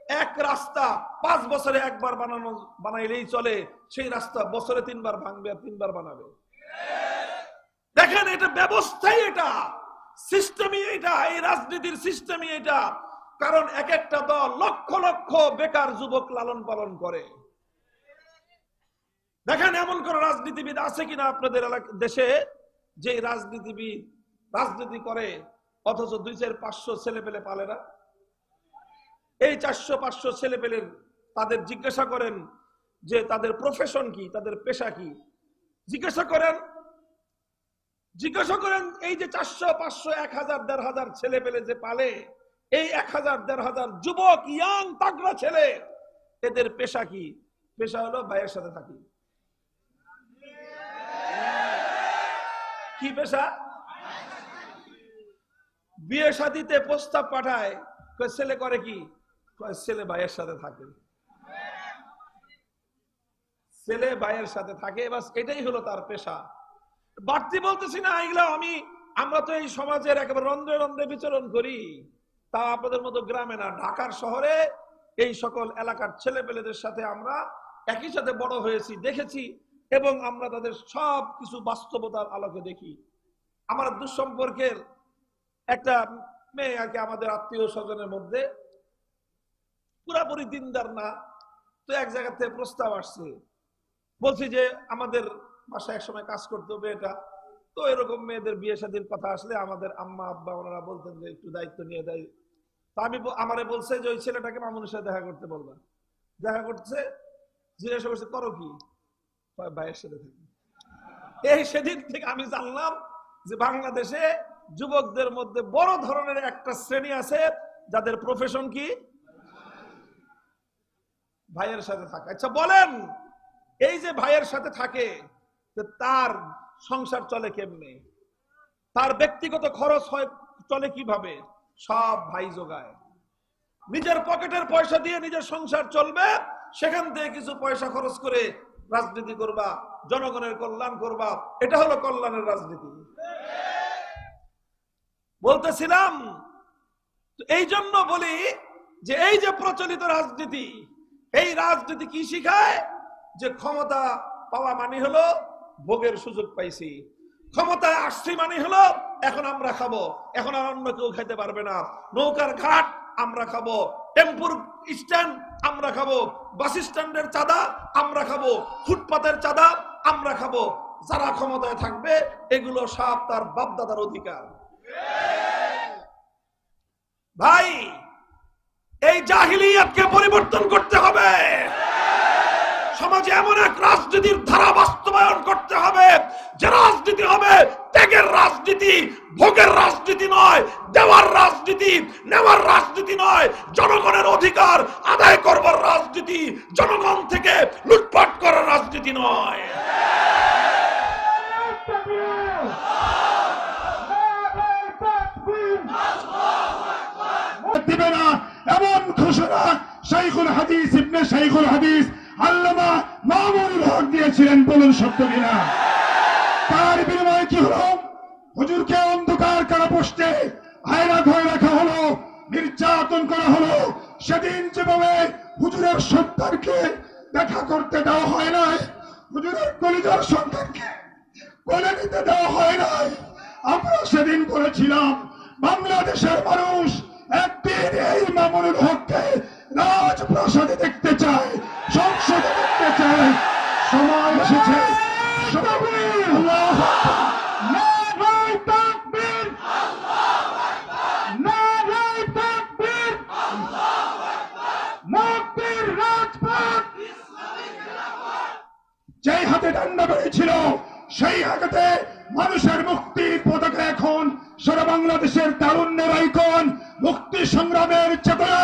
এক রাস্তা 5 বছরে একবার বানাইলেই চলে, সেই রাস্তা বছরে 3 বার ভাঙবে আর 3 বার বানাবে। দেখেন, এটা ব্যবস্থাই, এটা সিস্টেমই, এটা এই রাজনীতির সিস্টেমই এটা। কারণ এক একটা দল লক্ষ লক্ষ বেকার যুবক লালন পালন করে। দেখেন, এমন কোন রাজনীতিবিদ আছে কিনা আপনাদের দেশে যে রাজনীতিবিদ রাজনীতি করে অথচ 200-500 ছেলে পেলে পালে না? এই 400-500 ছেলে পেলের তাদের জিজ্ঞাসা করেন যে তাদের প্রফেশন কি, তাদের পেশা কি, জিজ্ঞাসা করেন। এই যে 400-500 1000-1500 ছেলে পেলে যে পালে, এই 1000-1500 যুবক, ইয়াং তাগড়া ছেলে, এদের পেশা কি? পেশা হলো ভাইয়ের সাথে থাকি। কি পেশা? বিয়ে শাদীতে প্রস্তাব পাঠায়, ছেলে করে কি? ছেলে ভাইয়ের সাথে থাকে, ছেলে ভাইয়ের সাথে থাকে, বাস এটাই হলো তার পেশা। বাড়তি বলতেছি না এগুলো, আমরা তো এই সমাজের একেবারে রন্ধ্রে রন্ধ্রে বিচরণ করি, তা আপনাদের মতো গ্রামে না, ঢাকার শহরে এই সকল এলাকার ছেলে পেলেদের সাথে আমরা একই সাথে বড় হয়েছি, দেখেছি, এবং আমরা তাদের সব কিছু বাস্তবতার আলোকে দেখি। আমার দুঃসম্পর্কের একটা মেয়ে আর কি, আমাদের আত্মীয় স্বজনের মধ্যে, পুরাপুরি দিনদার না, তো এক জায়গা থেকে প্রস্তাব আসছে, বলছি যে আমাদের বাসায় এক সময় কাজ করতে হবে এটা, তো এরকম মেয়েদের বিয়ে শাদীর কথা আসলে আমাদের আম্মা আব্বা ওনারা বলতেন যে একটু দায়িত্ব নিয়ে দেয়। তো আমারে বলছে যে ওই ছেলেটাকে মামুনের সাথে দেখা করতে বলবা। দেখা করছে, জিজ্ঞাসা করছে করো কি? ভাইয়ের সাথে থাকি। এই সেদিন থেকে আমি জানলাম যে বাংলাদেশে যুবকদের মধ্যে বড় ধরনের একটা শ্রেণী আছে যাদের প্রফেশন কি? ভাইয়ের সাথে থাকা। আচ্ছা বলেন, এই যে ভাইয়ের সাথে থাকে, তার সংসার চলে কেমনে? তার ব্যক্তিগত খরচ হয় চলে কিভাবে? সব ভাই যোগায়। নিজের পকেটের পয়সা দিয়ে নিজের সংসার চলবে, সেখান থেকে কিছু পয়সা খরচ করে রাজনীতি করবা, জনগণের কল্যাণ করবা, এটা হলো কল্যাণের রাজনীতি। বলতেছিলাম, এই জন্য বলি যে এই যে প্রচলিত রাজনীতি, এই রাজনীতি কি শিখায়? যে ক্ষমতা পাওয়া মানে হলো ভোগের সুযোগ পাইছি, ক্ষমতায় আসছি মানে হলো এখন আমরা খাবো, এখন আর অন্য কেউ খাইতে পারবে না, নৌকার ঘাট আমরা খাবো, টেম্পুর স্ট্যান্ড আমরা খাবো, বাস স্ট্যান্ডের চাঁদা আমরা খাবো, ফুটপাতের চাঁদা আমরা খাবো। যারা ক্ষমতায় থাকবে এগুলো সব তার বাপদাদার অধিকার। ভাই, এই জাহিলিয়াতকে পরিবর্তন করতে হবে। সমাজে এমন এক রাজনীতির ধারা বাস্তবায়ন করতে হবে যে রাজনীতি হবে ত্যাগের রাজনীতি, ভোগের রাজনীতি নয়, দেওয়ার রাজনীতি, নেওয়ার রাজনীতি নয়, জনগণের অধিকার আদায় করবার রাজনীতি, জনগণ থেকে লুটপাট করার রাজনীতি নয়। দিবে না এমন ঘোষণা শাইখুল হাদিস ইবনে শাইখুল হাদিস আল্লামা মামুনুল হক দিয়েছিলেন, বলুন সত্য কিনা? তার বিনিময়ে কি হলো? হুজুরকে অন্ধকার কারাপোস্টে আয়না ঘরে রাখা হলো, নির্যাতন করা হলো। সেদিন যেভাবে হুজুরের সন্তানকে দেখা করতে দেওয়া হয় নাই, হুজুরের কলিজার সন্তানকে কোলে নিতে দেওয়া হয় নাই, আমরা সেদিন বলেছিলাম বাংলাদেশের মানুষ একদিন এই মামুনুল হককে রাজপ্রাসাদে দেখতে চায়, সংসদে দেখতে চায়। সময় এসেছে। যেই হাতে ডান্ডা বেড়েছিল সেই হাতে মানুষের মুক্তির পতাকা এখন সারা বাংলাদেশের তারুণ্যের আইকন, মুক্তি সংগ্রামের চেতনা,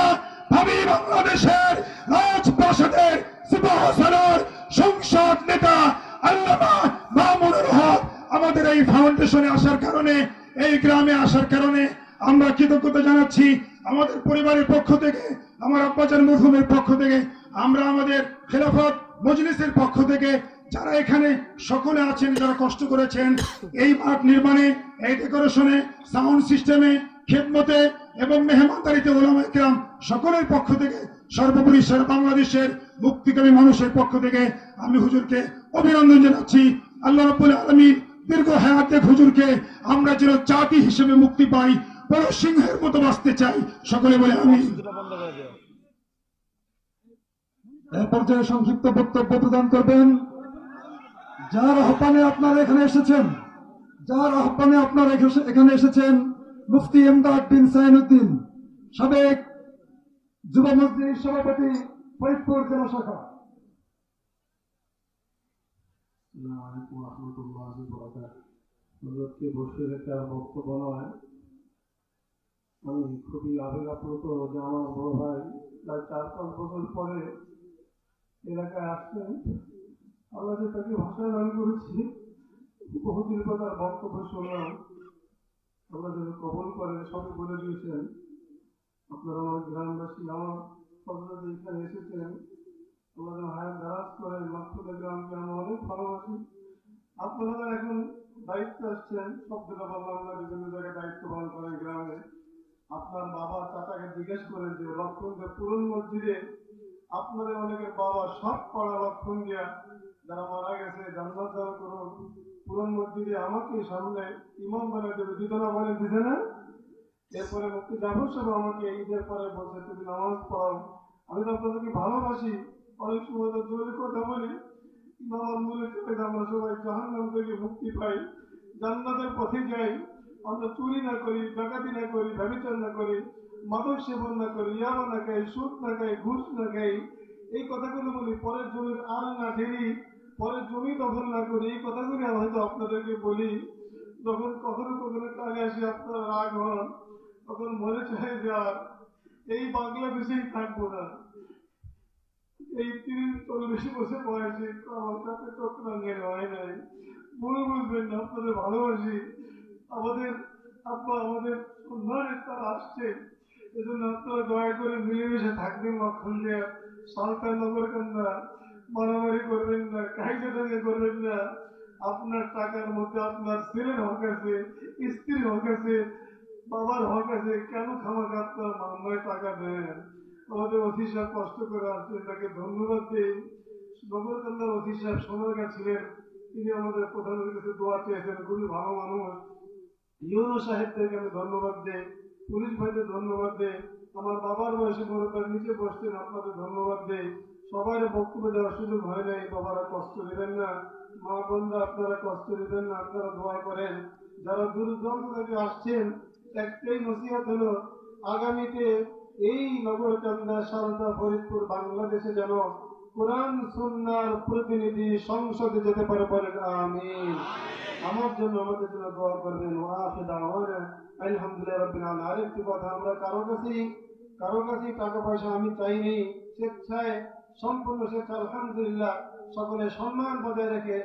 ভাবি বাংলাদেশের রাজপ্রাসাদের সুপারস্টার সংসদ নেতা আল্লামা মামুনুল হক আমাদের এই ফাউন্ডেশনে আসার কারণে, এই গ্রামে আসার কারণে আমরা কৃতজ্ঞতা জানাচ্ছি। আমাদের পরিবারের পক্ষ থেকে, আমার আব্বাজান মরহুমের পক্ষ থেকে, আমরা আমাদের খেলাফত মজলিসের পক্ষ থেকে, যারা এখানে সকলে আছেন, যারা কষ্ট করেছেন এই মাঠ নির্মাণে, এই ডেকোরেশনে, সাউন্ড সিস্টেমে, খেদমতে, এবং মেহমানদারিতে ওলামায়ে কেরাম সকলের পক্ষ থেকে, সর্বোপরি সারা বাংলাদেশের মুক্তিকামী মানুষের পক্ষ থেকে আমি হুজুরকে অভিনন্দন জানাচ্ছি। আল্লাহ রাব্বুল আলামিন দীর্ঘ হায়াত দেখ হুজুরকে, আমরা যেন জাতি হিসেবে মুক্তি পাই, বড় সিংহের মতো বাঁচতে চাই, সকলে বলে আমিন। এই পর্যায়ে সংক্ষিপ্ত বক্তব্য প্রদান করবেন যার আহ্বানে আপনারা এখানে এসেছেন, মুফতি ইমদাদ বিন সাইনুদ্দিন, সাবেক যুব মজলিস সভাপতি, ফরিদপুর জেলা শাখা। বসে একটা বক্তব্য নয়, আমি খুবই আবেগ আপ্লুত যে আমার বড় ভাই প্রায় 4-5 বছর পরে এলাকায় আসছেন। আমরা যে তাকে ভাষা দান করেছি, বহুদিন পর তার বক্তব্য শুনলাম। আমরা যেন কবল করে সবই বলে দিয়েছেন। আপনারা আমার গ্রামবাসী, আমার সদস্য এখানে এসেছেন, আমরা যেন হায়াত দারাজ করেন। মাকসুদা গ্রামকে আমরা অনেক ভালোবাসি। আপনারা এখন দায়িত্ব আসছেন, শব্দটা বললাম না, বিভিন্ন জায়গায় দায়িত্ব পালন করেন গ্রামে। আপনার বাবা চাচাকে জিজ্ঞেস করেন যে লক্ষণদের পুরন মসজিদে আপনাদের অনেকের বাবা সব পড়া লক্ষণ দিয়া যারা মারা গেছে জান্নাত দান করুন, পুরন মসজিদে আমাকে সামনে ইমাম বানাতে দিত না, বলে দিছে না? এরপরে মুক্তি জাফর সাহেব আমাকে ঈদের পরে বলছে তুমি নামাজ পড়াও। আমি তো আপনাদেরকে ভালোবাসি, অনেক সময় তো জোরে কথা বলি, কিন্তু আমার মনে চলে যে আমরা সবাই জাহান্নাম থেকে মুক্তি পাই, জান্নাতের পথে যাই। আমরা চুরি না করি, ডাকাতি না করি, ব্যভিচার না করি, মাদক সেবন না করি, ইয়াবা না খাই, সুদ না খাই, ঘুষ না খাই, এই কথাগুলো বলি। পরের জমির আর না ঢেরি, পরের জমি দখল না করি, এই কথাগুলি হয়তো আপনাদেরকে বলি। যখন কখনো কখনো কানে আসি আপনারা রাগ হন, তখন মনে চাই যে আর এই বাংলাদেশেই থাকবো না। এই 30-40 বছর বয়সে আমার সাথে চক্রাঙ্গের হয় নাই, ভুল বুঝবেন না, আপনাদের ভালোবাসি। আমাদের আব্বা আমাদের সন্ধানের তারা আসছে, এজন্য আপনারা দয়া করে মিলেমিশে থাকবেন। লক্ষণ দিয়ে সালতান নগর কান্দা মারামারি করবেন না, কাহিদাকে করবেন না। আপনার টাকার মধ্যে আপনার ছেলের হক আছে, স্ত্রীর হক আছে, বাবার হক আছে, কেন খামাখা আপনার মামলায় টাকা দেন? আমাদের অফিস সাহেব কষ্ট করে আসছেন, তাকে ধন্যবাদ দিই। নগরকান্দার অফিস সাহেব সময়কা ছিলেন, তিনি আমাদের প্রধানের কাছে দোয়া চেয়েছেন, খুবই ভালো মানুষ। ইউনো সাহেবদেরকে আমি ধন্যবাদ দিই, পুলিশ ভাইদের ধন্যবাদ দিই, আমার বাবার বয়সে মরতার নিচে বসতেন, আপনাদের ধন্যবাদ দিই। সবার বক্তব্য দেওয়ার সুযোগ হয় নাই, বাবারা কষ্ট নেবেন না, মা বোনরা আপনারা কষ্ট নেবেন না, আপনারা দোয়া করেন। যারা দূর দূরান্ত থেকে আসছেন, একটাই নসিহত হলো আগামীতে এই নগরকান্দা, সারদা, ফরিদপুর, বাংলাদেশে যেন কোরআন সুন্নাহর প্রতিনিধি সংসদে যেতে পারে, বলেন আমিন। আমার জন্য, আমাদের জন্য দোয়া করবেন। আলহামদুলিল্লাহ রাব্বিল আলামিন। আরেকটি কথা, আমরা কারো কাছেই টাকা পয়সা আমি চাইনি, স্বেচ্ছায়, সম্পূর্ণ স্বেচ্ছা, আলহামদুলিল্লাহ। সকলে সম্মান বজায় রেখে,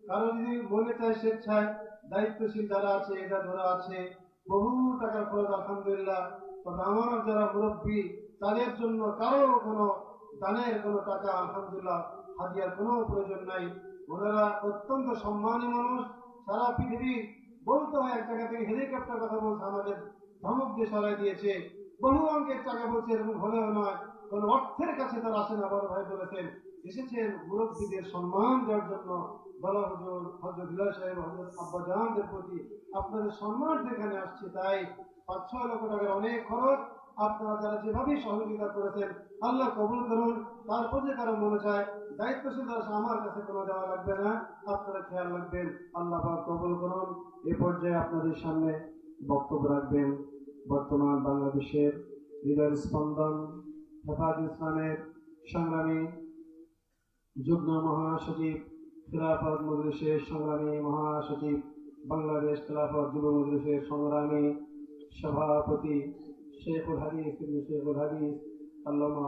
কারো যদি মনে চায় স্বেচ্ছায়, দায়িত্বশীল যারা আছে, এটা ধরা আছে, বহু টাকা খরচ, আলহামদুলিল্লাহ। তবে আমার যারা মুরব্বী, তাদের জন্য কারো কোনো দানের কোনো টাকা, আলহামদুলিল্লাহ, হাদিয়ার কোনো প্রয়োজন নাই। ওনারা অত্যন্ত সম্মানী মানুষ। সারা পৃথিবী বলতে হয়, এক জায়গা থেকে হেলিকপ্টার কথা বলছে, আমাদের ধমক দিয়ে সরাই দিয়েছে, বহু অঙ্কের টাকা বলছে, এরকম হলেও নয়, কোন অর্থের কাছে তারা আসে না। বড় ভাই বলেছেন, এসেছেন মুরব্বীদের সম্মান দেওয়ার জন্য। বলা হুজুর, হযরত বিলাল সাহেব, হযরত আব্বাজানদের প্রতি আপনাদের সম্মান যেখানে আসছে, তাই 5-6 লক্ষ টাকার অনেক খরচ। আপনারা যারা যেভাবে সহযোগিতা করেছেন, আল্লাহ কবুল করুন। তারপর যে কারো মনে চায় দায়িত্বশীল দ্বারা আমার কাছে কোনো দেওয়া লাগবে না, আপনারা খেয়াল রাখবেন, আল্লাহ পাক কবুল করুন। এ পর্যায়ে আপনাদের সামনে বক্তব্য রাখবেন বর্তমান বাংলাদেশের হৃদয় স্পন্দন, হেফাজত ইসলামের সংগ্রামী যুগ্ম মহাসচিব, খিলাফত মজলিসের সংগ্রামী মহাসচিব, বাংলাদেশ খিলাফত যুব মজলিসের সংগ্রামী সভাপতি, শেখুল হাদিস আল্লামা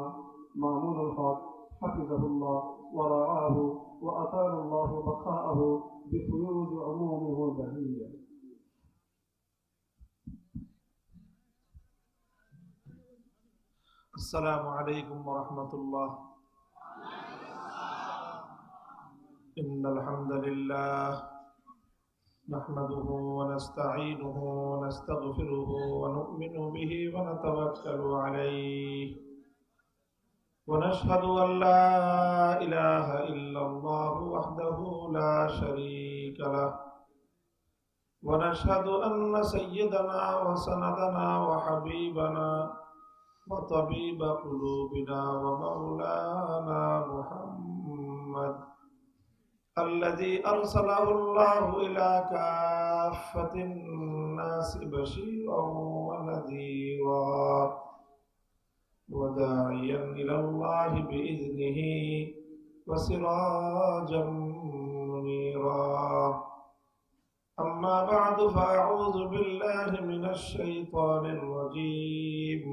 মামুনুল হক হাফিজাহুল্লাহ ওয়া রাআহু ওয়া আতারাল্লাহু বাকাআহু বিফুয়ুজ উমুমিহি বাহিয়া। আসসালামু আলাইকুম ওয়া রাহমাতুল্লাহ। ইন্নাল হামদালিল্লাহ نحمده ونستعينه ونستغفره ونؤمن به ونتوكل عليه ونشهد أن لا إله إلا الله وحده لا شريك له ونشهد أن سيدنا وسندنا وحبيبنا وطبيب قلوبنا ومولانا محمد الذي أرسله الله إلى كافة الناس بشيرا ونذيرا وداعيا إلى الله بإذنه وسراجا منيرا أما بعد فأعوذ بالله من الشيطان الرجيم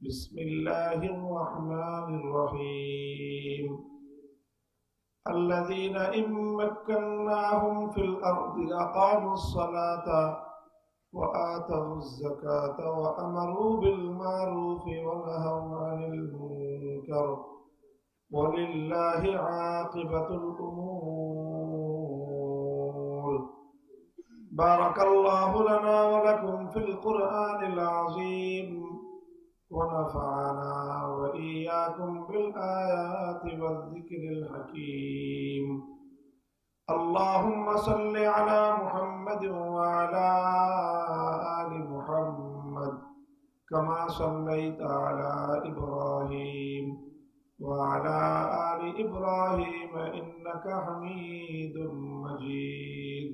بسم الله الرحمن الرحيم الذين إن مكناهم في الأرض أقاموا الصلاة وآتوا الزكاة وأمروا بالمعروف ونهوا عن المنكر ولله عاقبة الأمور بارك الله لنا ولكم في القرآن العظيم ونفعنا وإياكم بالآيات والذكر الحكيم اللهم صل على محمد وعلى آل محمد كما صليت على إبراهيم وعلى آل إبراهيم إنك حميد مجيد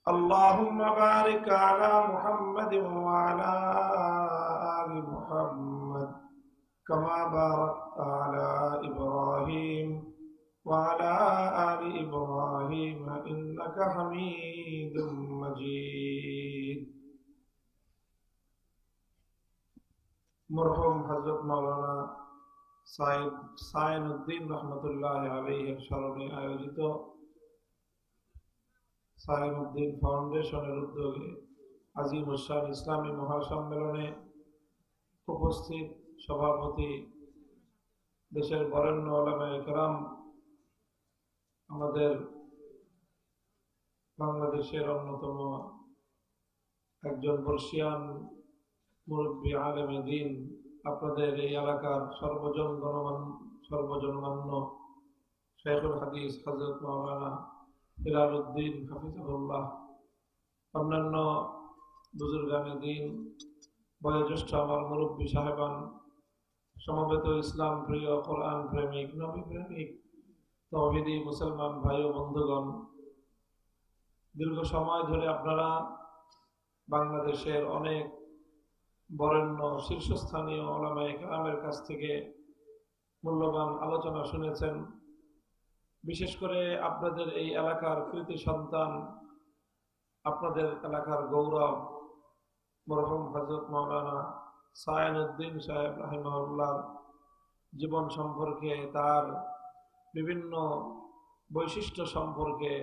اللهم بارك على محمد وعلى آل محمد كما باركت على إبراهيم وعلى آل إبراهيم إنك حميد مجيد مرحوم حضرت مولانا সাইন উদ্দিন রহমতুল্লাহ আলাইহির স্মরণে আয়োজিত সাইন উদ্দিন ফাউন্ডেশনের উদ্যোগে আজিম উসান ইসলামী মহাসম্মেলনে উপস্থিত সভাপতি দেশের বরেণ্য উলামায়ে কেরাম, আমাদের বাংলাদেশের অন্যতম একজন বর্ষিয়ান মুরব্বী আলেমে দ্বীন, আপনাদের এই এলাকার সর্বজনমান্য শাইখুল হাদিস হযরত মাওলানা হিলাল উদ্দিন হাফিজাহুল্লাহ, অন্যান্য বুজুর্গানে দ্বীন, বয়োজ্যেষ্ঠ আমার মুরব্বী সাহেবান, সমবেত ইসলাম প্রিয়, কোরআন প্রেমিক, নবী প্রেমিক, তাওহীদি মুসলমান ভাই ও বন্ধুগণ, দীর্ঘ সময় ধরে আপনারা বাংলাদেশের অনেক বরেণ্য শীর্ষস্থানীয় উলামায়ে কেরামের কাছ থেকে মূল্যবান আলোচনা শুনেছেন। বিশেষ করে আপনাদের এই এলাকার কৃতি সন্তান, আপনাদের এলাকার গৌরব মরহুম হযরত মাওলানা সাইন উদ্দিন সাহেব রাহিমাহুল্লাহর জীবন সম্পর্কে, তার বিভিন্ন বৈশিষ্ট্য সম্পর্কে,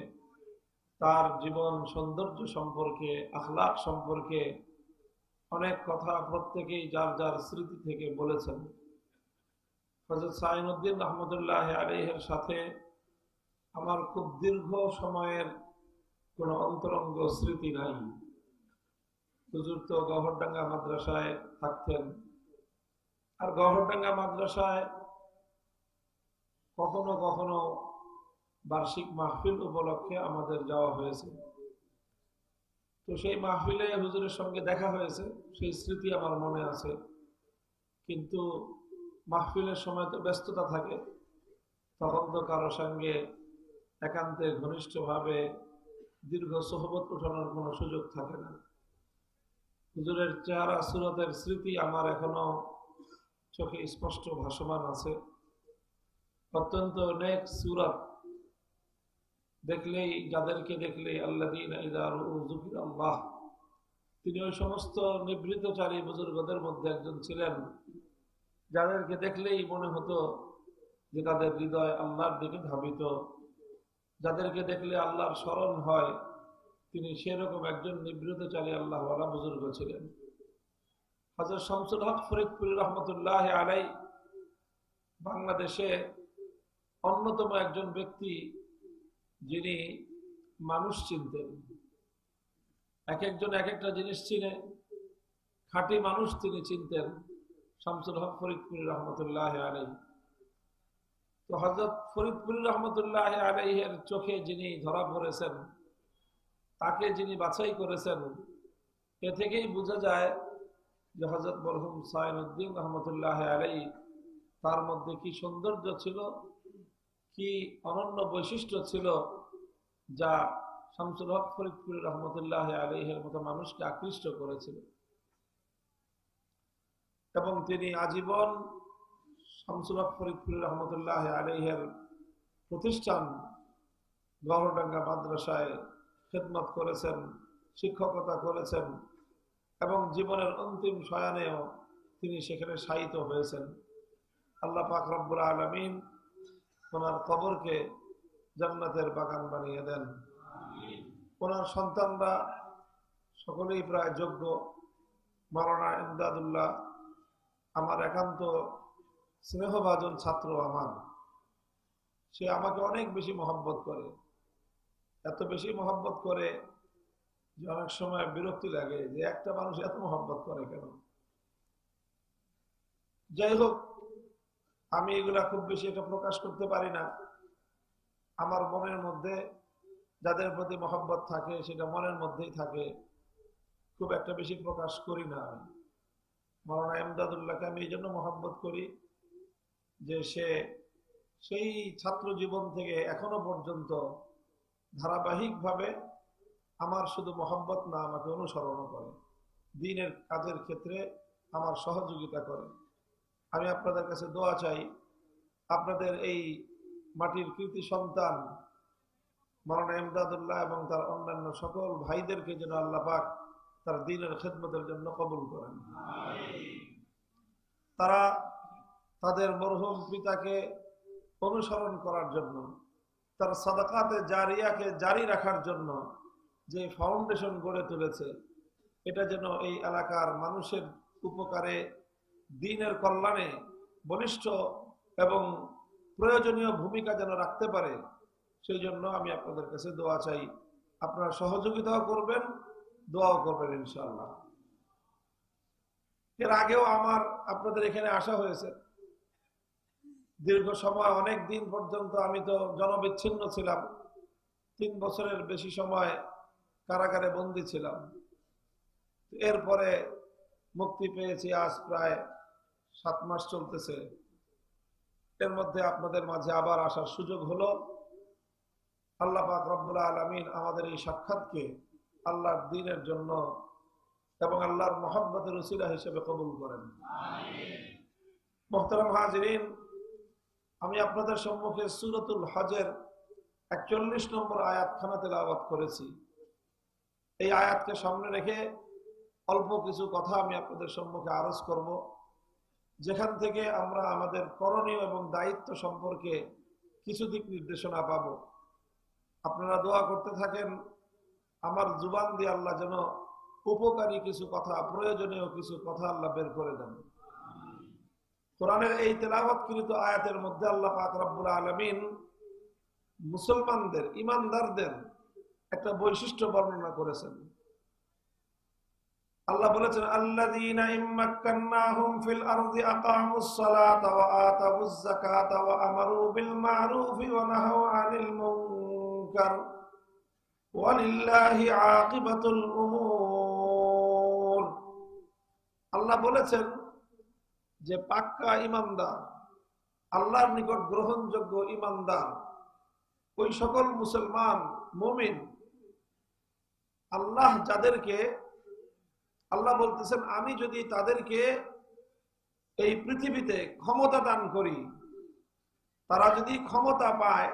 তার জীবন সৌন্দর্য সম্পর্কে, আখলাক সম্পর্কে অনেক কথা প্রত্যেকেই যার যার স্মৃতি থেকে বলেছেন। হযরত সাইন উদ্দিন রহমতুল্লাহ আলাইহির সাথে আমার খুব দীর্ঘ সময়ের কোনো অন্তরঙ্গ স্মৃতি নাই। হুজুর তো গহরডাঙ্গা মাদ্রাসায় থাকতেন, আর গহরডাঙ্গা মাদ্রাসায় কখনো কখনো বার্ষিক মাহফিল উপলক্ষে আমাদের যাওয়া হয়েছে। তো সেই মাহফিলে হুজুরের সঙ্গে দেখা হয়েছে, সেই স্মৃতি আমার মনে আছে। কিন্তু মাহফিলের সময় তো ব্যস্ততা থাকে, তখন তো কারো সঙ্গে একান্তে ঘনিষ্ঠভাবে দীর্ঘ সোহবত উঠানোর কোনো সুযোগ থাকে না। হুজুরের চেহারা সুরতের স্মৃতি আমার এখনো চোখে স্পষ্ট ভাসমান আছে। অত্যন্ত নেক সুরত, দেখলেই, যাদেরকে দেখলেই আল্লাযীনা ইযা রাউ যুকিরাল্লাহ, তিনি ওই সমস্ত নিবৃতচারী বুজুর্গদের মধ্যে একজন ছিলেন, যাদেরকে দেখলেই মনে হতো যে তাদের হৃদয় আল্লাহর দিকে ধাবিত, যাদেরকে দেখলে আল্লাহর স্মরণ হয়, তিনি সেরকম একজন নিবৃতচারী আল্লাহওয়ালা বুজুর্গ ছিলেন। হযরত শামসুল হক ফরিদপুরি রহমতুল্লাহ আলাই বাংলাদেশে অন্যতম একজন ব্যক্তি, যিনি মানুষ চিনতেন, এক একজন এক একটা জিনিস চিনে, খাঁটি মানুষ তিনি চিনতেন। শামসুল হক ফরিদপুরি রহমতুল্লাহ আলাইহি। তো হযরত ফরিদপুরি রহমতুল্লাহ আলাইহির চোখে যিনি ধরা পড়েছেন, তাকে যিনি বাছাই করেছেন, এ থেকেই বোঝা যায় যে হযরত মরহুম সাইনুদ্দিন রহমতুল্লাহ আলাইহি তার মধ্যে কি সৌন্দর্য ছিল, কি অনন্য বৈশিষ্ট্য ছিল, যা শামসুল হক ফরিদপুরি রহমতুল্লাহ আলাইহির মতো মানুষকে আকৃষ্ট করেছিল। এবং তিনি আজীবন শামসুল হক ফরিদপুরি রহমতুল্লাহ আলাইহির প্রতিষ্ঠান গহরডাঙ্গা মাদ্রাসায় খেদমত করেছেন, শিক্ষকতা করেছেন এবং জীবনের অন্তিম শয়ানেও তিনি সেখানে শায়িত হয়েছেন। আল্লাহ পাক রব্বুল আলামিন ওনার কবরকে জান্নাতের বাগান বানিয়ে দেন। ওনার সন্তানরা সকলেই প্রায় যোগ্য। মাওলানা ইমদাদুল্লাহ আমার একান্ত স্নেহভাজন ছাত্র। সে আমাকে অনেক বেশি মহব্বত করে, এত বেশি মহব্বত করে যে অনেক সময় বিরক্তি লাগে যে একটা মানুষ এত মহব্বত করে কেন। যাই হোক, আমি এগুলা খুব বেশি এটা প্রকাশ করতে পারি না। আমার মনের মধ্যে যাদের প্রতি মহব্বত থাকে সেটা মনের মধ্যেই থাকে, খুব একটা বেশি প্রকাশ করি না। আমি মাওলানা ইমদাদুল্লাহকে আমি এই জন্য মহব্বত করি যে সে সেই ছাত্র জীবন থেকে এখনো পর্যন্ত ধারাবাহিকভাবে আমার শুধু মহব্বত না, আমাকে অনুসরণ করে, দ্বীনের কাজের ক্ষেত্রে আমার সহযোগিতা করে। আমি আপনাদের কাছে দোয়া চাই, আপনাদের এই মাটির কৃতি সন্তান মাওলানা ইমদাদুল্লাহ এবং তার অন্যান্য সকল ভাইদেরকে যেন আল্লাহ পাক তার দ্বীনের খেদমতের জন্য কবুল করেন। তারা তাদের মরহুম পিতাকে অনুসরণ করার জন্য, তার সাদাকাতে জারিয়াকে জারি রাখার জন্য যে ফাউন্ডেশন গড়ে তুলেছে, এটা যেন এই এলাকার মানুষের উপকারে, দ্বীনের কল্যাণে বলিষ্ঠ এবং প্রয়োজনীয় ভূমিকা যেন রাখতে পারে, সেই জন্য আমি আপনাদের কাছে দোয়া চাই। আপনারা সহযোগিতাও করবেন, দোয়াও করবেন ইনশাআল্লাহ। এর আগেও আমার আপনাদের এখানে আসা হয়েছে, দীর্ঘ সময়, অনেক দিন পর্যন্ত আমি তো জনবিচ্ছিন্ন ছিলাম, 3 বছরের বেশি সময় কারাগারে বন্দী ছিলাম। এরপরে মুক্তি পেয়েছি, আজ প্রায় 7 মাস চলতেছে। এর মধ্যে আপনাদের মাঝে আবার আসার সুযোগ হলো। আল্লাহ পাক রব্বুল আলামিন আমাদের এই সাক্ষাৎকে আল্লাহর দ্বীনের জন্য এবং আল্লাহর মহব্বতের উসিলা হিসেবে কবুল করেন। মুহতারাম হাজিরিন, আমি আপনাদের সম্মুখে সূরাতুল হজের 41 নম্বর আয়াতখানা তেলাওয়াত করেছি। এই আয়াতকে সামনে রেখে অল্প কিছু কথা আমি আপনাদের সম্মুখে আরজ করব, যেখান থেকে আমরা আমাদের করণীয় এবং দায়িত্ব সম্পর্কে কিছু দিক নির্দেশনা পাব। আপনারা দোয়া করতে থাকেন আমার জুবান দিয়ে আল্লাহ যেন উপকারী কিছু কথা, প্রয়োজনীয় কিছু কথা আল্লাহ বের করে দেন। কোরআনের এই তেলাওয়াতকৃত আয়াতের মধ্যে আল্লাহ পাক রব্বুল আলামিন মুসলমানদের, ঈমানদারদের একটা বৈশিষ্ট্য বর্ণনা করেছেন। আল্লাহ বলেছেন, আল্লাযীনা ইম্মাক্কান্নাহুম ফিল আরদি আকামুস সালাতা ওয়া আতাবুজ যাকাতা ওয়া আমারু বিল মা'রুফি ওয়া নাহাউ আনিল মুনকার ওয়ালিল্লাহি আকিবাতুল উমুর। আল্লাহ বলেছেন যে পাক্কা ঈমানদার, আল্লাহর নিকট গ্রহণযোগ্য ঈমানদার, ওই সকল মুসলমান মুমিন, আল্লাহ যাদেরকে, আল্লাহ বলতেছেন আমি যদি তাদেরকে এই পৃথিবীতে ক্ষমতা দান করি, তারা যদি ক্ষমতা পায়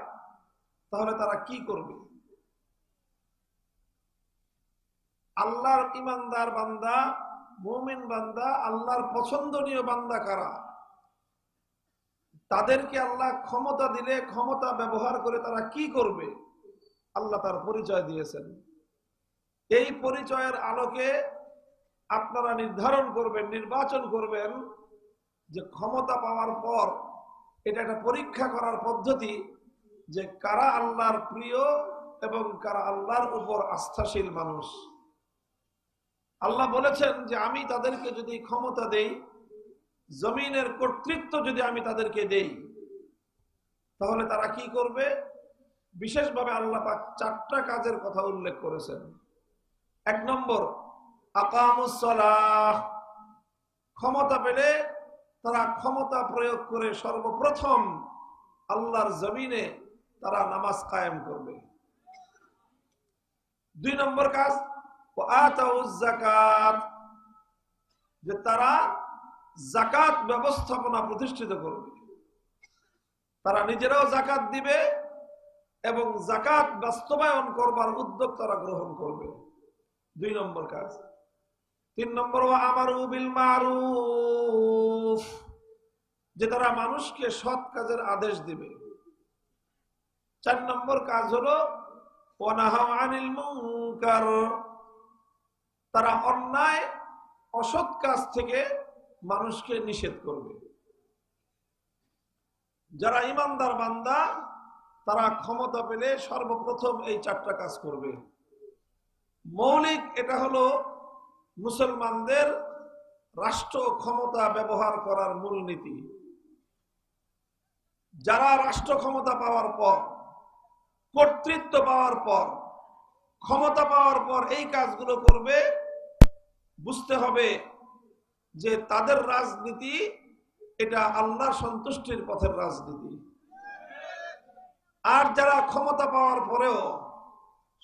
তাহলে তারা কি করবে? আল্লাহর ঈমানদার বান্দা, মুমিন বান্দা, আল্লাহর পছন্দনীয় বান্দা কারা? তাদেরকে আল্লাহ ক্ষমতা দিলে ক্ষমতা ব্যবহার করে তারা কি করবে? আল্লাহ তার পরিচয় দিয়েছেন। এই পরিচয়ের আলোকে আপনারা নির্ধারণ করবেন, নির্বাচন করবেন যে ক্ষমতা পাওয়ার পর এটা একটা পরীক্ষা করার পদ্ধতি যে কারা আল্লাহর প্রিয়, এবং কারা আল্লাহর উপর আস্থাশীল মানুষ। আল্লাহ বলেছেন যে আমি তাদেরকে যদি ক্ষমতা দেই, জমিনের কর্তৃত্ব যদি আমি তাদেরকে দেই, তাহলে তারা কি করবে? বিশেষভাবে আল্লাহ পাক 4টা কাজের কথা উল্লেখ করেছেন। 1 নম্বর, আকামুস সালাহ। ক্ষমতা পেলে তারা ক্ষমতা প্রয়োগ করে সর্বপ্রথম আল্লাহর জমিনে তারা নামাজ কায়েম করবে। 2 নম্বর কাজ, আতাউজ যাকাত, যে তারা যাকাত ব্যবস্থাপনা প্রতিষ্ঠিত করবে। তারা নিজেরাও যাকাত দিবে এবং যাকাত বাস্তবায়ন করবার উদ্যোগ তারা গ্রহণ করবে। 2 নম্বর কাজ। 3 নম্বর, আমারু বিল মারুফ, যে তারা মানুষকে সৎ কাজের আদেশ দিবে। 4 নম্বর কাজ হলো ওয়ানাহাউ আনিল মুনকার, তারা অন্যায় অসৎ কাজ থেকে মানুষকে নিষেধ করবে। যারা ইমানদার বান্দা তারা ক্ষমতা পেলে সর্বপ্রথম এই 4টা কাজ করবে। মৌলিক এটা হলো মুসলমানদের রাষ্ট্র ক্ষমতা ব্যবহার করার মূলনীতি। যারা রাষ্ট্র ক্ষমতা পাওয়ার পর, কর্তৃত্ব পাওয়ার পর, ক্ষমতা পাওয়ার পর এই কাজগুলো করবে, বুঝতে হবে যে তাদের রাজনীতি এটা আল্লাহর সন্তুষ্টির পথের রাজনীতি। আর যারা ক্ষমতা পাওয়ার পরেও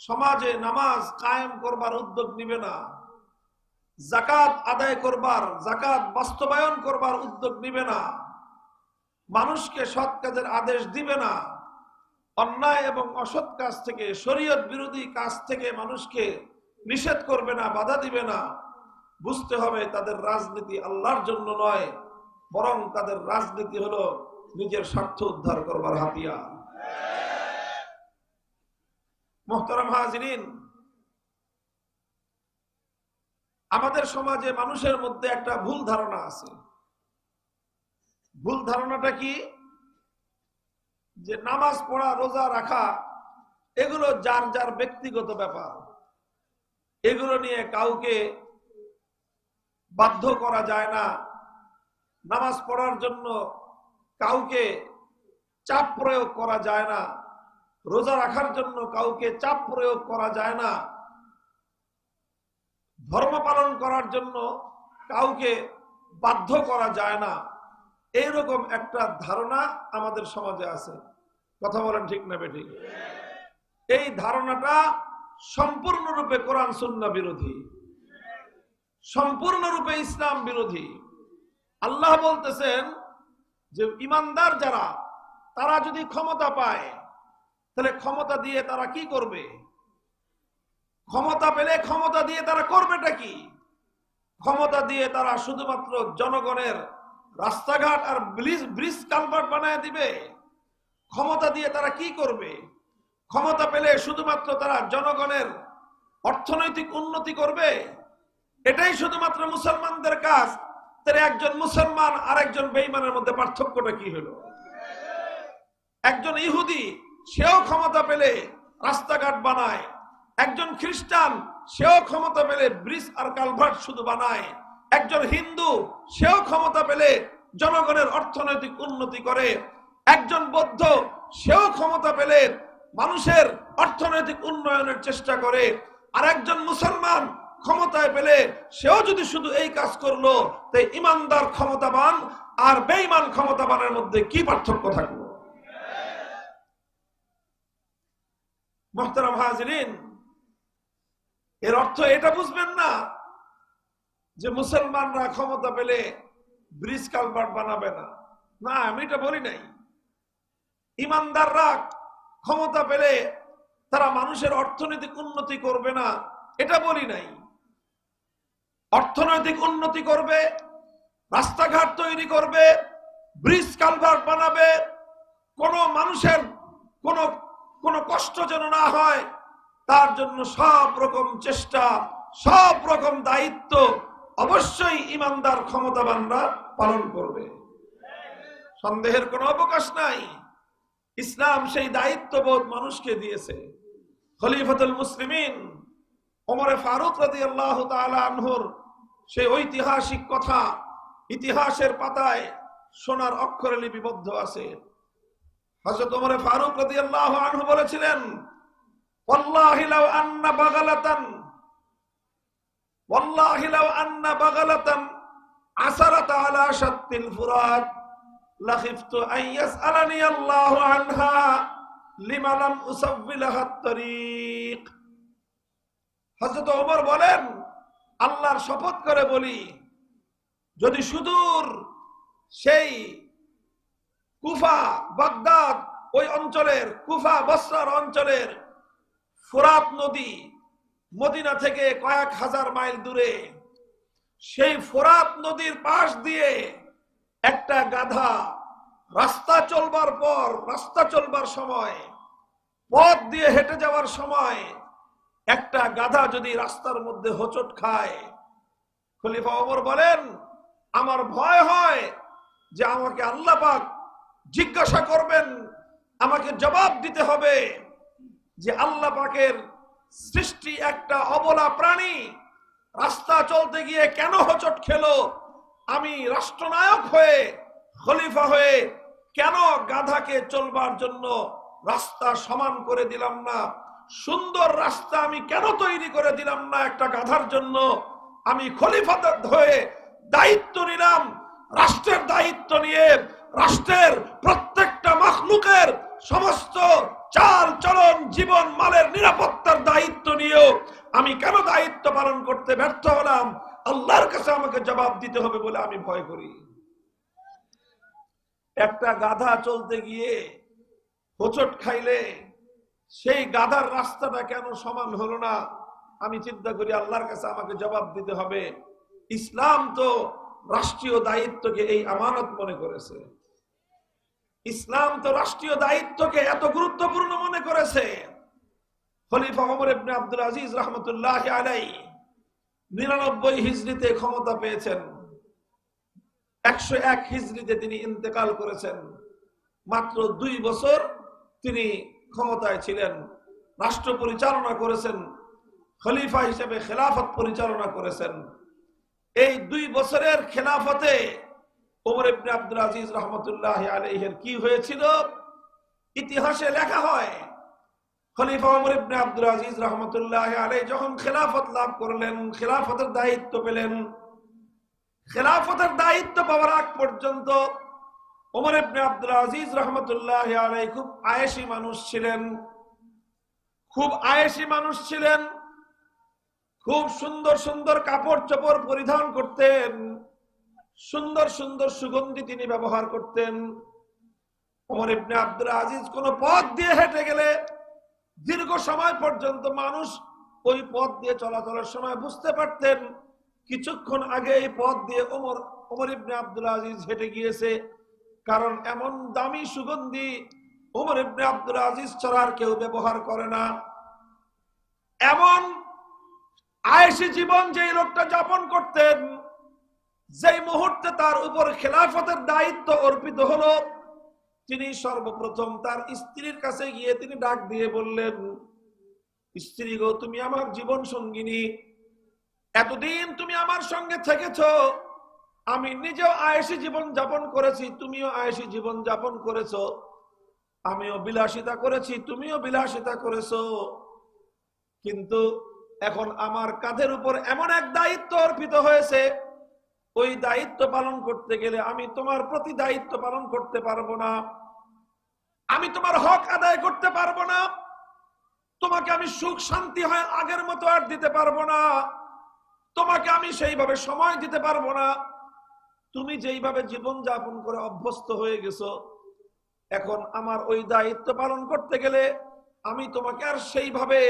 সমাজে নামাজ কায়েম করবার উদ্যোগ নিবে না, যাকাত আদায় করবার, যাকাত বাস্তবায়ন করবার উদ্যোগ নিবে না, মানুষকে সৎ কাজের আদেশ দিবে না, অন্যায় এবং অসৎ কাজ থেকে, শরীয়ত বিরোধী কাজ থেকে মানুষকে নিষেধ করবে না, বাধা দিবে না, বুঝতে হবে তাদের রাজনীতি আল্লাহর জন্য নয়, বরং তাদের রাজনীতি হলো নিজের স্বার্থ উদ্ধার করবার হাতিয়ার। মুহতারাম হাজিরিন, আমাদের সমাজে মানুষের মধ্যে একটা ভুল ধারণা আছে। ভুল ধারণাটা কি? যে নামাজ পড়া, রোজা রাখা এগুলো যার যার ব্যক্তিগত ব্যাপার, এগুলো নিয়ে কাউকে বাধ্য করা যায় না। নামাজ পড়ার জন্য কাউকে চাপ প্রয়োগ করা যায় না, রোজা রাখার জন্য কাউকে চাপ প্রয়োগ করা যায় না, ধর্ম পালন করার জন্য কাউকে বাধ্য করা যায় না। এইরকম একটা ধারণা আমাদের সমাজে আছে। কথা বলেন ঠিক না বেঠিক? এই ধারণাটা সম্পূর্ণরূপে কোরআন সুন্নাহ বিরোধী, সম্পূর্ণরূপে ইসলাম বিরোধী। আল্লাহ বলতেছেন যে ইমানদার যারা, তারা যদি ক্ষমতা পায় তাহলে ক্ষমতা দিয়ে তারা কি করবে? ক্ষমতা পেলে ক্ষমতা দিয়ে তারা করবেটা কি? ক্ষমতা দিয়ে তারা শুধুমাত্র জনগণের রাস্তাঘাট আর ব্রিজ কালভার্ট বানায় দিবে? ক্ষমতা দিয়ে তারা কি করবে? ক্ষমতা পেলে শুধুমাত্র তারা জনগণের অর্থনৈতিক উন্নতি করবে? এটাই শুধুমাত্র মুসলমানদের কাজ? তাহলে একজন মুসলমান আর একজন বেঈমানের মধ্যে পার্থক্যটা কি হলো? একজন ইহুদি সেও ক্ষমতা পেলে রাস্তাঘাট বানায়, একজন খ্রিস্টান সেও ক্ষমতা পেলে ব্রিজ আর কালভার্ট শুধু বানায়, একজন হিন্দু সেও ক্ষমতা পেলে জনগণের অর্থনৈতিক উন্নতি করে, একজন বৌদ্ধ সেও ক্ষমতা পেলে মানুষের অর্থনৈতিক উন্নয়নের চেষ্টা করে, আর একজন মুসলমান ক্ষমতায় পেলে সেও যদি শুধু এই কাজ করলো, তাই ইমানদার ক্ষমতাবান আর বেঈমান ক্ষমতাবানের মধ্যে কি পার্থক্য থাকলো? মুহতারাম হাজিরিন, এর অর্থ এটা বুঝবেন না যে মুসলমানরা ক্ষমতা পেলে ব্রিজ কালভার্ট বানাবে না। না, আমি এটা বলি নাই। ইমানদাররা ক্ষমতা পেলে তারা মানুষের অর্থনৈতিক উন্নতি করবে না, এটা বলি নাই। অর্থনৈতিক উন্নতি করবে, রাস্তাঘাট তৈরি করবে, ব্রিজ কালভার্ট বানাবে, কোন মানুষের কোন কষ্ট যেন না হয় তার জন্য সব রকম চেষ্টা, সব রকম দায়িত্ব অবশ্যই ইমানদার ক্ষমতাবানরা পালন করবে, সন্দেহের কোনো অবকাশ নাই। ইসলাম সেই দায়িত্ববোধ মানুষকে দিয়েছে। খলিফাতুল মুসলিমিন ওমরে ফারুক রাদিয়াল্লাহু তাআলা আনহুর সেই ঐতিহাসিক কথা ইতিহাসের পাতায় সোনার অক্ষরে লিপিবদ্ধ আছে। হযরত ওমরে ফারুক রাদিয়াল্লাহু আনহু বলেছিলেন, ওয়াল্লাহি লাউ আন্না বাগালাতান আসারাত আলা শাত্তিল ফুরাত লাখিফতু আন ইয়াসআলানি আল্লাহু আনহা লিমা লাম উসাব্বিলাহা আত-তারিক। হযরত ওমর বলেন, আল্লাহর শপথ করে বলি, যদি সুদূর সেই কুফা বাগদাদ ওই অঞ্চলের কুফা বসরার অঞ্চলের ফোরাত নদী মদিনা থেকে কয়েক হাজার মাইল দূরে, সেই ফোরাত নদীর পাশ দিয়ে একটা গাধা রাস্তা চলবার সময় পথ দিয়ে হেঁটে যাওয়ার সময় একটা গাধা যদি রাস্তার মধ্যে হোঁচট খায়, খলিফা ওমর বলেন, আমার ভয় হয় যে আমাকে আল্লাহ পাক জিজ্ঞাসা করবেন, আমাকে জবাব দিতে হবে যে আল্লাহ পাকের সৃষ্টি একটা অবলা প্রাণী রাস্তা চলতে গিয়ে কেন হোঁচট খেলো, আমি রাষ্ট্রনায়ক হয়ে খলিফা হয়ে কেন গাধাকে চলবার জন্য রাস্তা সমান করে দিলাম না, সুন্দর রাস্তা আমি কেন তৈরি করে দিলাম না একটা গাধার জন্য। আমি খলিফা হয়ে দায়িত্ব নিলাম, রাষ্ট্রের দায়িত্ব নিয়ে রাষ্ট্রের প্রত্যেকটা মাখলুকের সমস্ত চাল চলন জীবন মালের নিরাপত্তার দায়িত্ব নিয়েও আমি কেন দায়িত্ব পালন করতে ব্যর্থ হলাম, আল্লাহর কাছে আমাকে জবাব দিতে হবে বলে আমি ভয় করি। একটা গাধা চলতে গিয়ে হোঁচট খাইলে সেই গাধার রাস্তাটা কেন সমান হলো না, আমি চিন্তা করি আল্লাহর কাছে আমাকে জবাব দিতে হবে। ইসলাম তো রাষ্ট্রীয় দায়িত্বকে এই আমানত মনে করেছে, ইসলাম তো রাষ্ট্রীয় দায়িত্বকে এত গুরুত্বপূর্ণ মনে করেছে। খলিফা ওমর ইবনে আব্দুল আজিজ রাহমাতুল্লাহি আলাইহি 99 হিজরিতে ক্ষমতা পেয়েছেন, 101 হিজরিতে তিনি ইন্তেকাল করেছেন। মাত্র 2 বছর তিনি ক্ষমতায় ছিলেন, রাষ্ট্র পরিচালনা করেছেন, খলিফা হিসেবে খেলাফত পরিচালনা করেছেন। এই 2 বছরের খেলাফতে ওমর ইবনে আব্দুল আজিজ রাহমাতুল্লাহি আলাইহির কি হয়েছিল ইতিহাসে লেখা হয়। খলিফা ওমর ইবনে আব্দুল আজিজ রাহমাতুল্লাহি আলাইহি যখন খেলাফত লাভ করলেন, খেলাফতের দায়িত্ব পেলেন, খেলাফতের দায়িত্ব পাওয়ার আগ পর্যন্ত ওমর ইবনে আব্দুল আজিজ রাহমাতুল্লাহি আলাইহি খুব আয়েশি মানুষ ছিলেন, খুব সুন্দর সুন্দর কাপড় চোপড় পরিধান করতেন, সুন্দর সুন্দর সুগন্ধি তিনি ব্যবহার করতেন। ওমর ইবনে আব্দুল আজিজ কোন পথ দিয়ে হেঁটে গেলে দীর্ঘ সময় পর্যন্ত মানুষ ওই পথ দিয়ে চলাচলের সময় বুঝতে পারতেন কিছুক্ষণ আগে এই পথ দিয়ে ওমর ইবনে আব্দুল আজিজ হেঁটে গিয়েছে, কারণ এমন দামি সুগন্ধি ওমর ইবনে আব্দুল আজিজ ছাড়া কেউ ব্যবহার করে না। এমন আয়েশি জীবন যে লোকটা যাপন করতেন, যেই মুহূর্তে তার উপর খেলাফতের দায়িত্ব অর্পিত হলো, তিনি সর্বপ্রথম তার স্ত্রীর কাছে গিয়ে তিনি ডাক দিয়ে বললেন, স্ত্রী গো, তুমি আমার জীবন সঙ্গিনী, এতদিন তুমি আমার সঙ্গে থেকেছো, আমি নিজেও আয়েশি জীবন যাপন করেছি, তুমিও আয়েশি জীবন যাপন করেছো, আমিও বিলাসিতা করেছি, তুমিও বিলাসিতা করেছো, কিন্তু এখন আমার কাঁধের উপর এমন এক দায়িত্ব অর্পিত হয়েছে, ওই দায়িত্ব পালন করতে গেলে আমি তোমার প্রতি দায়িত্ব পালন করতে পারবো না, আমি তোমার হক আদায় করতে পারবো না, তোমাকে আমি সুখ শান্তি হয় আগের মতো আর দিতে পারবো না, তোমাকে আমি সেইভাবে সময় দিতে পারবো না, তুমি যেইভাবে জীবন যাপন করে অভ্যস্ত হয়ে গেছো, এখন আমার ওই দায়িত্ব পালন করতে গেলে আমি তোমাকে আর সেইভাবে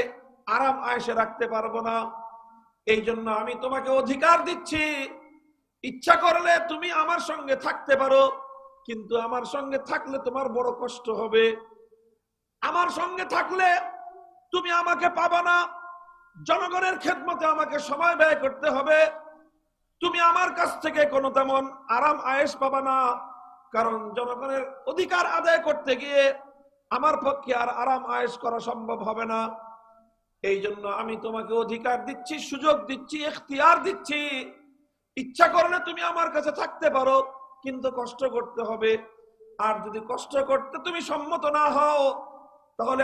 আরাম আয়েশে রাখতে পারবো না। এই জন্য আমি তোমাকে অধিকার দিচ্ছি, ইচ্ছা করলে তুমি আমার সঙ্গে থাকতে পারো, কিন্তু আমার সঙ্গে থাকলে তোমার বড় কষ্ট হবে, আমার সঙ্গে থাকলে তুমি আমাকে পাবা না, জনগণের খেদমতে আমাকে সময় ব্যয় করতে হবে, তুমি আমার কাছ থেকে কোনো তেমন আরাম আয়েশ পাবা না, কারণ জনগণের অধিকার আদায় করতে গিয়ে আমার পক্ষে আর আরাম আয়েশ করা সম্ভব হবে না। এই জন্য আমি তোমাকে অধিকার দিচ্ছি, সুযোগ দিচ্ছি, এখতিয়ার দিচ্ছি। ইচ্ছা করলে তুমি আমার কাছে থাকতে পারো, কিন্তু কষ্ট করতে হবে। আর যদি কষ্ট করতে তুমি সম্মত না হও, তাহলে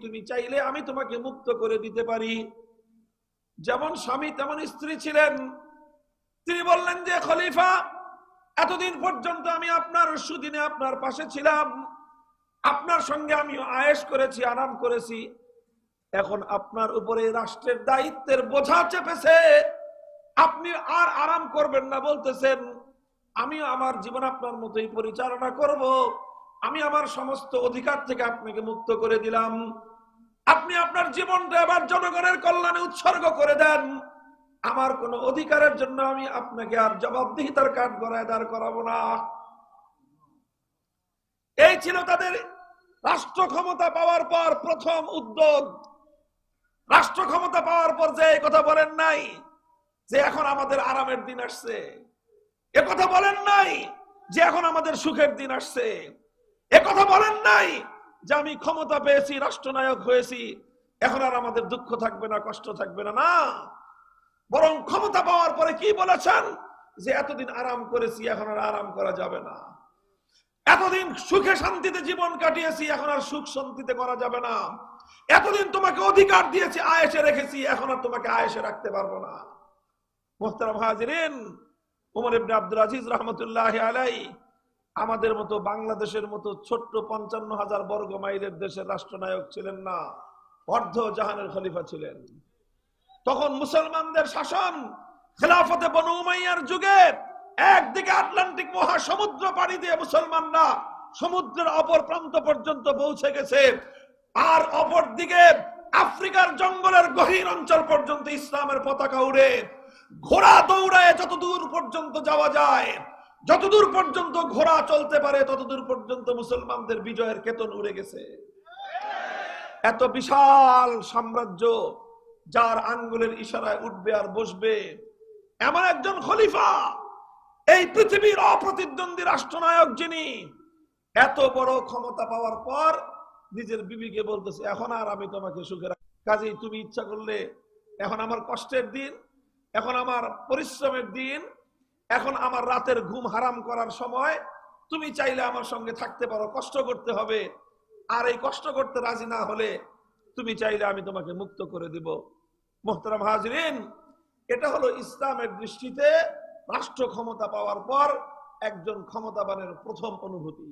তুমি চাইলে আমি তোমাকে মুক্ত করে দিতে পারি। যেমন স্বামী তেমন স্ত্রী ছিলেন। তিনি বললেন যে খলিফা, এতদিন পর্যন্ত আমি আপনার সুদিনে আপনার পাশে ছিলাম, আপনার সঙ্গে আমি আয়েশ করেছি, আরাম করেছি। এখন আপনার উপরে রাষ্ট্রের দায়িত্বের বোঝা চেপেছে, আপনি আর আরাম করবেন না বলতেছেন। আমি আমার জীবন আপনার মতোই পরিচালনা করব। আমি আমার সমস্ত অধিকার থেকে আপনাকে মুক্ত করে দিলাম। আপনি আপনার জীবনটা এবার জনগণের কল্যাণে উৎসর্গ করে দেন। আমার কোন অধিকারের জন্য আমি আপনাকে আর জবাবদিহিতার কাঠ গড়ায় দাঁড় করাবো না। এই ছিল তাদের রাষ্ট্র ক্ষমতা পাওয়ার পর প্রথম উদ্যোগ। রাষ্ট্র ক্ষমতা পাওয়ার পর যে এই কথা বলেন নাই যে এখন আমাদের আরামের দিন আসছে, এ কথা বলেন নাই যে এখন আমাদের সুখের দিন আসছে, এ কথা বলেন নাই যে আমি ক্ষমতা পেয়েছি, রাষ্ট্রনায়ক হয়েছি, এখন আর আমাদের দুঃখ থাকবে না, কষ্ট থাকবে না। না, বরং ক্ষমতা পাওয়ার পরে কি বলেছেন যে এতদিন আরাম করেছি, এখন আর আরাম করা যাবে না। এতদিন সুখে শান্তিতে জীবন কাটিয়েছি, এখন আর সুখ শান্তিতে করা যাবে না। এতদিন তোমাকে অধিকার দিয়েছি, আয়েশে রেখেছি, এখন আর তোমাকে আয়েশে রাখতে পারবো না। মুহতারাম হাজিরিন, ওমর ইবনে আব্দুল আজিজ রাহমাতুল্লাহি আলাইহি আমাদের মতো বাংলাদেশের মতো ছোট্ট 55,000 বর্গ মাইলের দেশের রাষ্ট্রনায়ক ছিলেন না, অর্ধ জাহানের খলিফা ছিলেন। তখন মুসলমানদের শাসন খেলাফতে বনু উমাইয়ার যুগে একদিকে আটলান্টিক মহাসমুদ্র পাড়ি দিয়ে মুসলমানরা সমুদ্রের অপর প্রান্ত পর্যন্ত পৌঁছে গেছে, আর অপর দিকে আফ্রিকার জঙ্গলের গহীন অঞ্চল পর্যন্ত ইসলামের পতাকা উড়ে ঘোড়া দৌড়ায় যতদূর পর্যন্ত যাওয়া যায়, যতদূর পর্যন্ত ঘোড়া চলতে পারে ততদূর পর্যন্ত মুসলমানদের বিজয়ের কেতন উড়ে গেছে। এত বিশাল সাম্রাজ্য, যার আঙ্গুলের ইশারায় উঠবে আর বসবে এমন একজন খলিফা, এই পৃথিবীর অপ্রতিদ্বন্দ্বী রাষ্ট্রনায়ক, যিনি এত বড় ক্ষমতা পাওয়ার পর নিজের বিবিকে বলতেছে এখন আর আমি তোমাকে সুখে রাখবো। কাজেই তুমি ইচ্ছা করলে, এখন আমার কষ্টের দিন, এখন আমার পরিশ্রমের দিন, এখন আমার রাতের ঘুম হারাম করার সময়, তুমি চাইলে আমার সঙ্গে থাকতে পারো, কষ্ট করতে হবে। আর এই কষ্ট করতে রাজি না হলে তুমি চাইলে আমি তোমাকে মুক্ত করে দিব। মুহতারাম হাজিরিন, এটা হলো ইসলামের দৃষ্টিতে রাষ্ট্র ক্ষমতা পাওয়ার পর একজন ক্ষমতাবানের প্রথম অনুভূতি।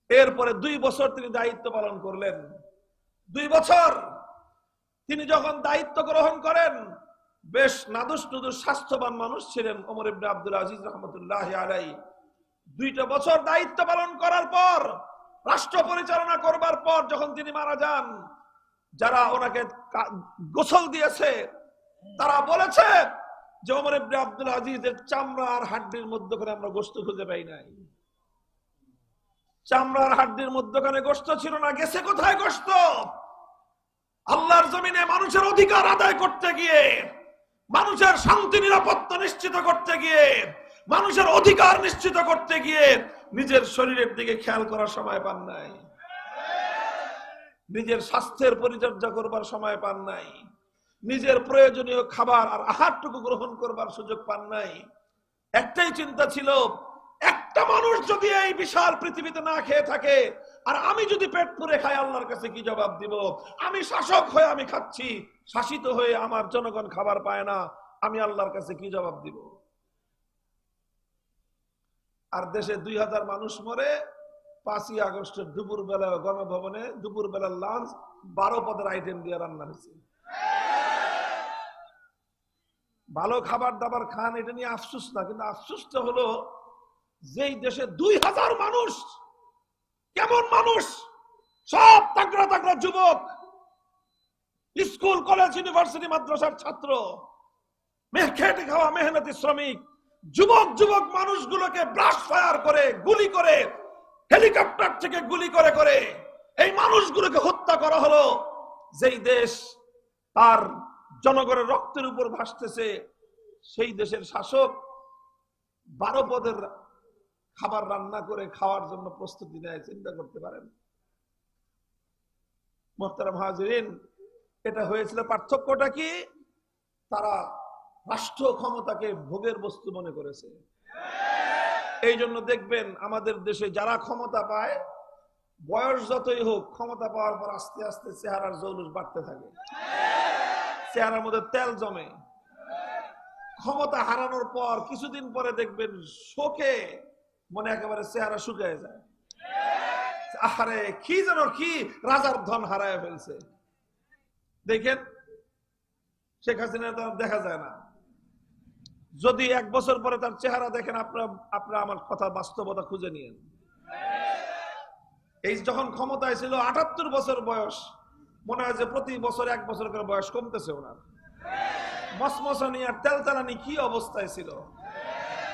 এরপরে 2 বছর তিনি দায়িত্ব পালন করলেন। 2 বছর তিনি যখন দায়িত্ব গ্রহণ করেন, বেশ নাদুস নুদুস স্বাস্থ্যবান মানুষ ছিলেন ওমর ইবনে আব্দুল আজিজ রাহমাতুল্লাহি আলাইহি। 2টা বছর দায়িত্ব পালন করার পর, রাষ্ট্র পরিচালনা করবার পর যখন তিনি মারা যান, যারা ওনাকে গোসল দিয়েছে তারা বলেছে যে ওমর ইবনে আব্দুল আজিজের চামড়া আর হাড্ডির মধ্যখানে আমরা গোশত খুঁজে পাই নাই। চামড়ার হাড্ডির মধ্যখানে গোশত ছিল না, গেছে কোথায় গোশত? আল্লাহর জমিনে মানুষের অধিকার আদায় করতে গিয়ে, মানুষের শান্তি নিরাপত্তা নিশ্চিত করতে গিয়ে, মানুষের অধিকার নিশ্চিত করতে গিয়ে নিজের শরীরের দিকে খেয়াল করার সময় পান নাই, নিজের স্বাস্থ্যের পরিচর্যা করবার সময় পান নাই, নিজের প্রয়োজনীয় খাবার আর আহারটুকু গ্রহণ করবার সুযোগ পান নাই। একটাই চিন্তা ছিল, একটা মানুষ যদি এই বিশাল পৃথিবীতে না খেয়ে থাকে আর আমি যদি পেট পুরে খাই, আল্লাহর কাছে কি জবাব দিব? আমি শাসক হয়ে আমি খাচ্ছি, শাসিত হয়ে আমার জনগণ খাবার পায় না, আমি আল্লাহর কাছে কি জবাব দিব? আর দেশে 2000 মানুষ মরে 5ই আগস্টের দুপুর বেলা গণভবনে দুপুর বেলার লাঞ্চ 12 পদের আইটেম দিয়ে রান্না হয়েছে। ভালো খাবার দাবার খান, এটা নিয়ে আফসোস না, কিন্তু আফসোসটা হলো যেই দেশে 2000 মানুষ, কেমন মানুষ, সব তাগড়া তাগড়া যুবক, স্কুল কলেজ ইউনিভার্সিটি মাদ্রাসার ছাত্র, খেটে খাওয়া মেহনতি শ্রমিক, যুবক মানুষগুলোকে ব্রাশ ফায়ার করে, গুলি করে, হেলিকপ্টার থেকে গুলি করে করে এই মানুষগুলোকে হত্যা করা হলো। যেই দেশ তার জনগণের রক্তের উপর ভাসতেছে, সেই দেশের শাসক 12 পদের খাবার রান্না করে খাওয়ার জন্য প্রস্তুতি নেয়, চিন্তা করতে পারেন? মুহতারাম হাজিরিন, এটা হয়েছিল, পার্থক্যটা কি? তারা রাষ্ট্র ক্ষমতাকে ভোগের বস্তু মনে করেছে। এই জন্য দেখবেন আমাদের দেশে যারা ক্ষমতা পায়, বয়স যতই হোক, ক্ষমতা পাওয়ার পর আস্তে আস্তে চেহারার জৌলুস বাড়তে থাকে, চেহারার মধ্যে তেল জমে। ক্ষমতা হারানোর পর কিছুদিন পরে দেখবেন শোকে মনে একেবারে চেহারা শুকিয়ে যায়। আরে কি যেন কি রাজার ধন হারায় ফেলছে। দেখেন শেখ হাসিনা তার দেখা যায় না। যদি 1 বছর পরে তার চেহারা দেখেন, আপনারা আমার কথা বাস্তবতা খুঁজে নিয়েন। এই যখন ক্ষমতায় ছিল 78 বছর বয়স, মনে হয় যে প্রতি বছর 1 বছর করে বয়স কমতেছে ওনার। মসমসানি আর তেলতেলানি কি অবস্থায় ছিল।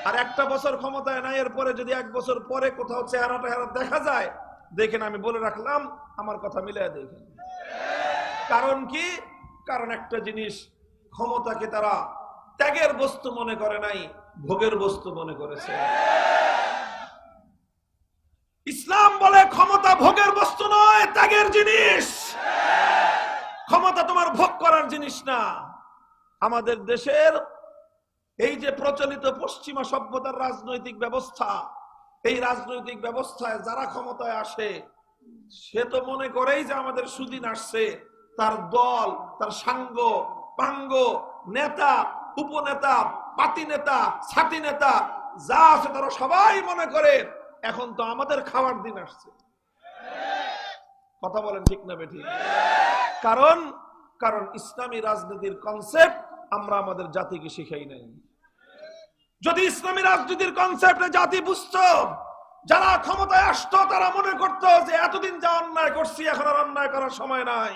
আর 1টা বছর ক্ষমতায় নাই, এরপরে যদি 1 বছর পরে কোথাও চেহারা দেখা যায়, দেখেন আমি বলে রাখলাম, আমার কথা মিলিয়ে দেখেন। কারণ কি? কারণ একটা জিনিস, ক্ষমতাকে তারা ত্যাগের বস্তু মনে করে নাই, ভোগের বস্তু মনে করেছে। ইসলাম বলে ক্ষমতা ভোগের বস্তু নয়, ত্যাগের জিনিস। ক্ষমতা তোমার ভোগ করার জিনিস না। আমাদের দেশের এই যে প্রচলিত পশ্চিমা সভ্যতার রাজনৈতিক ব্যবস্থা, এই রাজনৈতিক ব্যবস্থায় যারা ক্ষমতায় আসে, সে তো মনে করেই যে আমাদের সুদিন আসছে। তার দল, তার সাঙ্গ পাঙ্গ, নেতা, উপনেতা, পাতি নেতা, ছাতি নেতা যা আছে, তারা সবাই মনে করে এখন তো আমাদের খাওয়ার দিন আসছে। কথা বলেন ঠিক না বেঠিক? কারণ কারণ ইসলামী রাজনীতির কনসেপ্ট আমরা আমাদের জাতিকে শিখাই নাই। যদি ইসলামী রাজনীতির কনসেপ্টে জাতি বুঝতো, যারা ক্ষমতায় আসতো তারা মনে করতো যে এতদিন যা অন্যায় করছি, এখন আর অন্যায় করার সময় নাই।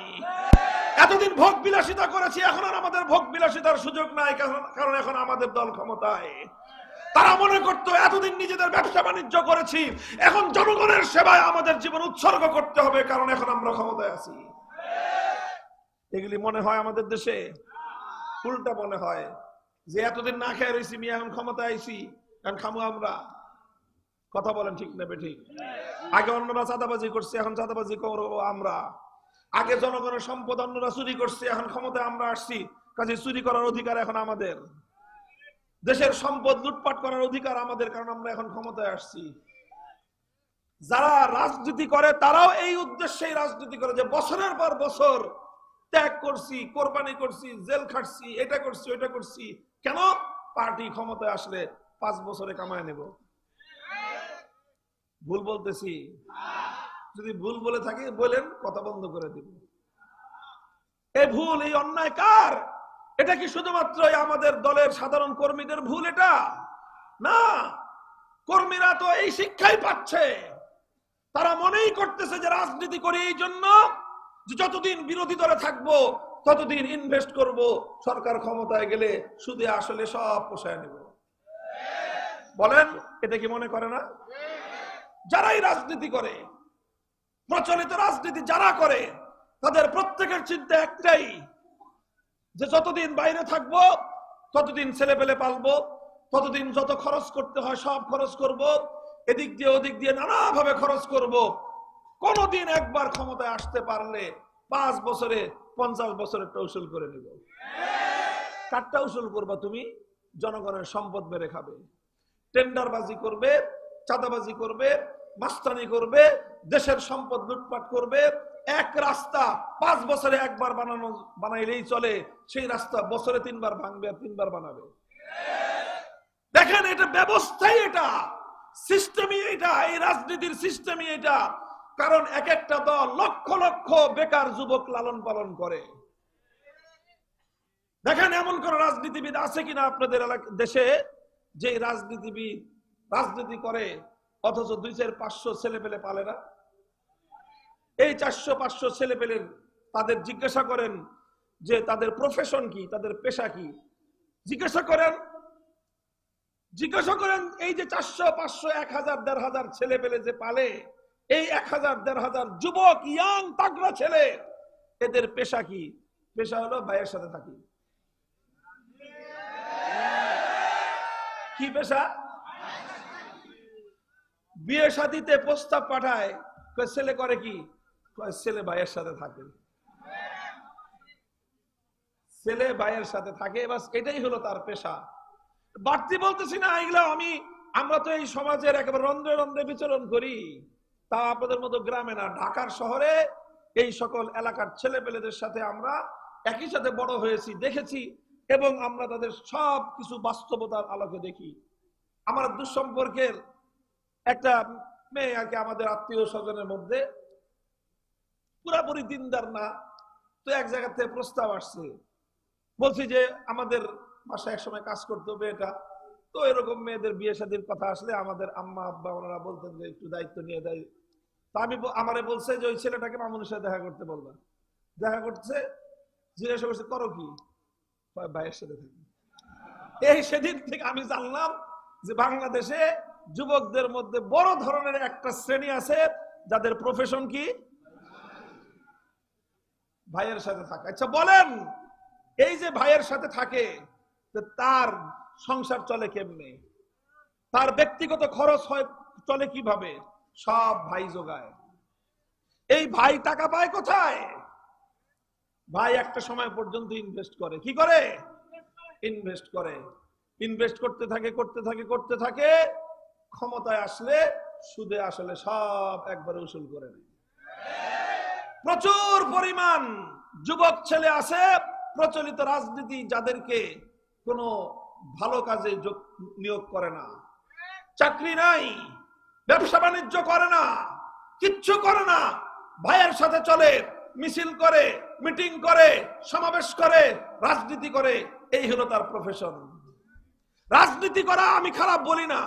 এতদিন ভোগ বিলাসিতা করেছি, এখন আর আমাদের ভোগ বিলাসিতার সুযোগ নাই, কারণ এখন আমাদের দল ক্ষমতায়। তারা মনে করতো এতদিন নিজেদের ব্যবসা বাণিজ্য করেছি, এখন জনগণের সেবায় আমাদের জীবন উৎসর্গ করতে হবে, কারণ এখন আমরা ক্ষমতায় আছি। এগুলি মনে হয় আমাদের দেশে। উল্টা মনে হয় যে এতদিন না খেয়ে রয়েছি, আমি এখন ক্ষমতায় আইছি, এখন খামু আমরা। কথা বলেন ঠিক না বেঠিক? আগে অন্যরা চাঁদাবাজি করছে, এখন চাঁদাবাজি করবো আমরা। আগে জনগণের সম্পদ অন্যরা চুরি করছে, এখন ক্ষমতায় আমরা আসছি, কাজে চুরি করার অধিকার এখন আমাদের। দেশের সম্পদ লুটপাট করার অধিকার আমাদের, কারণ আমরা এখন ক্ষমতায় আসছি। যারা রাজনীতি করে তারাও এই উদ্দেশ্যেই রাজনীতি করে, যে বছরের পর বছর ত্যাগ করছি, কোরবানি করছি, জেল খাটছি, এটা করছি, ওইটা করছি, কেন? পার্টি ক্ষমতায় আসলে 5 বছরে কামায় নেব। ভুল বলতেছি? যদি ভুল বলে থাকি বলেন, কথা বন্ধ করে দিব। এই ভুল, এই অন্যায় কার? এটা কি শুধুমাত্র আমাদের দলের সাধারণ কর্মীদের ভুল? এটা না, কর্মীরা তো এই শিক্ষাই পাচ্ছে। তারা মনেই করতেছে যে রাজনীতি করি এই জন্য যে যতদিন বিরোধী দলে থাকবো ততদিন ইনভেস্ট করব, সরকার ক্ষমতায় গেলে সুদে আসলে সব পোষায় নেব। বলেন, এটা কি মনে করে না? যারাই রাজনীতি করে, প্রচলিত রাজনীতি যারা করে, তাদের প্রত্যেকের চিন্তা একটাই, যে যতদিন বাইরে থাকবো ততদিন ছেলে পেলে পালবো, ততদিন যত খরচ করতে হয় সব খরচ করব, এদিক দিয়ে ওদিক দিয়ে নানাভাবে খরচ করব। কোনদিন একবার ক্ষমতায় আসতে পারলে 5 বছরে 50 বছরের উসুল করে নিব। কারটা উসুল করবা তুমি? জনগণের সম্পদ মেরে খাবে, টেন্ডারবাজি করবে, চাঁদাবাজি করবে, মাস্তানি করবে, দেশের সম্পদ লুটপাট করবে। এক রাস্তা 5 বছরে একবার বানাইলেই চলে, সেই রাস্তা বছরে 3 বার ভাঙবে আর 3 বার বানাবে। দেখেন, এটা ব্যবস্থাই, এটা সিস্টেমই, এটা এই রাজনীতির সিস্টেমই এটা। কারণ এক একটা দল লক্ষ লক্ষ বেকার যুবক লালন পালন করে। দেখেন, এমন কোন রাজনীতিবিদ আছে কিনা আপনাদের দেশে যে রাজনীতিবিদ রাজনীতি করে অথচ 200-500 ছেলে পেলে পালে না? এই 400-500 ছেলে পেলে তাদের জিজ্ঞাসা করেন যে তাদের প্রফেশন কি, তাদের পেশা কি, জিজ্ঞাসা করেন। এই যে 400-500 1000-1500 ছেলে পেলে যে পালে, এই 1000-1500 যুবক, ইয়াং তাগড়া ছেলে, এদের পেশা কি? পেশা হলো ভাইয়ের সাথে থাকি। কি পেশা? বিয়ে শাদীতে প্রস্তাব পাঠায়, ছেলে করে কি? ছেলে ভাইয়ের সাথে থাকে। ছেলে ভাইয়ের সাথে থাকে, বাস এটাই হলো তার পেশা। বাড়তি বলতেছি না এগুলো আমরা তো এই সমাজের একেবারে রন্ধ্রে রন্ধ্রে বিচরণ করি, তা আপনাদের মতো গ্রামে না, ঢাকার শহরে এই সকল এলাকার ছেলে পেলেদের সাথে আমরা একই সাথে বড় হয়েছি, দেখেছি, এবং আমরা তাদের সব কিছু বাস্তবতার আলোকে দেখি। আমার দুঃসম্পর্কের একটা মেয়ে আর কি, আমাদের আত্মীয় স্বজনের মধ্যে, পুরাপুরি দিনদার না, তো এক জায়গা থেকে প্রস্তাব আসছে, বলছি যে আমাদের বাসায় এক সময় কাজ করতে হবে এটা, তো এরকম মেয়েদের বিয়ে শাদীর কথা আসলে আমাদের আম্মা আব্বা ওনারা বলতেন যে একটু দায়িত্ব নিয়ে দেয়। তো আমি আমারে বলছে যে ওই ছেলেটাকে মামুনের সাথে দেখা করতে বলবা। দেখা করছে, জিজ্ঞাসা করছে করো কি, ভাইয়ের সাথে থাকি। এই সেদিন থেকে আমি জানলাম যে বাংলাদেশে যুবকদের মধ্যে বড় ধরনের একটা শ্রেণী আছে যাদের প্রফেশন কি ভাইয়ের সাথে থাকা। আচ্ছা বলেন, এই যে ভাইয়ের সাথে থাকে তার সংসার চলে কেমনে, তার ব্যক্তিগত খরচ হয় চলে কিভাবে, সব ভাই যোগায়। এই ভাই টাকা পায় কোথায়? ভাই একটা সময় পর্যন্ত ইনভেস্ট করে, কি করে? ইনভেস্ট করে, ইনভেস্ট করতে থাকে করতে থাকে করতে থাকে, ক্ষমতায় আসলে সুদে আসলে সব একবারে উসুল করে নেয়। প্রচুর পরিমাণ যুবক ছেলে আছে প্রচলিত রাজনীতি যাদেরকে কোনো ভালো কাজে নিয়োগ করে না, চাকরি নাই, ব্যবসা বাণিজ্য করে না, কিচ্ছু করে না, ভাইয়ের সাথে চলে, মিছিল করে, মিটিং করে, সমাবেশ করে, রাজনীতি করে, এই হলো তার প্রফেশন। রাজনীতি করা আমি খারাপ বলি না,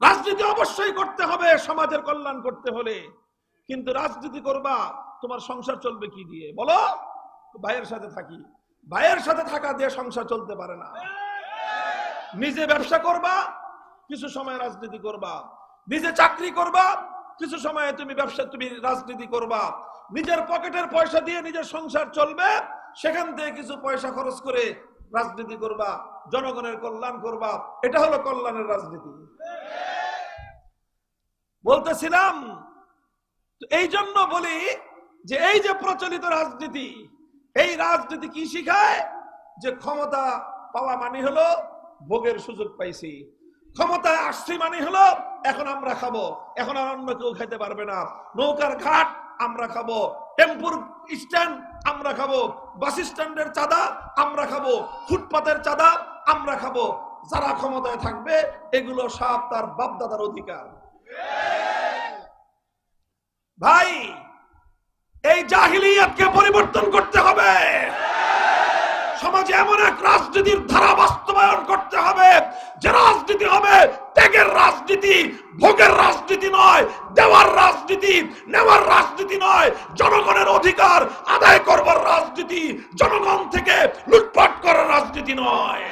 রাজনীতি অবশ্যই করতে হবে সমাজের কল্যাণ করতে হলে, কিন্তু রাজনীতি করবা তোমার সংসার চলবে কি দিয়ে বলো? ভাইয়ের সাথে থাকি, ভাইয়ের সাথে থাকা দিয়ে সংসার চলতে পারে না। নিজে ব্যবসা করবা, কিছু সময় রাজনীতি করবা, নিজে চাকরি করবা, কিছু সময় তুমি ব্যবসা তুমি রাজনীতি করবা, নিজের পকেটের পয়সা দিয়ে নিজের সংসার চলবে, সেখান থেকে কিছু পয়সা খরচ করে রাজনীতি করবা, জনগণের কল্যাণ করবা, এটা হলো কল্যাণের রাজনীতি। বলতেছিলাম এই জন্য বলি যে এই যে প্রচলিত রাজনীতি, এই রাজনীতি কি শিখায়? যে ক্ষমতা পাওয়া মানে হলো ভোগের সুযোগ পাইছি, ক্ষমতায় আসছি মানে হলো এখন আমরা খাবো, এখন আর অন্য কেউ খেতে পারবে না, নৌকার ঘাট আমরা খাবো, টেম্পুর স্ট্যান্ড আমরা খাবো, বাস স্ট্যান্ডের চাঁদা আমরা খাবো, ফুটপাতের চাঁদা আমরা খাবো। যারা ক্ষমতায় থাকবে এগুলো সব তার বাপদাদার অধিকার। ভাই, এই জাহিলিয়াতকে পরিবর্তন করতে হবে, সমাজে এমন এক রাজনীতির ধারা বাস্তবায়ন করতে হবে যে রাজনীতি হবে ত্যাগের রাজনীতি, ভোগের রাজনীতি নয়, দেওয়ার রাজনীতি, নেওয়ার রাজনীতি নয়, জনগণের অধিকার আদায় করবার রাজনীতি, জনগণ থেকে লুটপাট করার রাজনীতি নয়।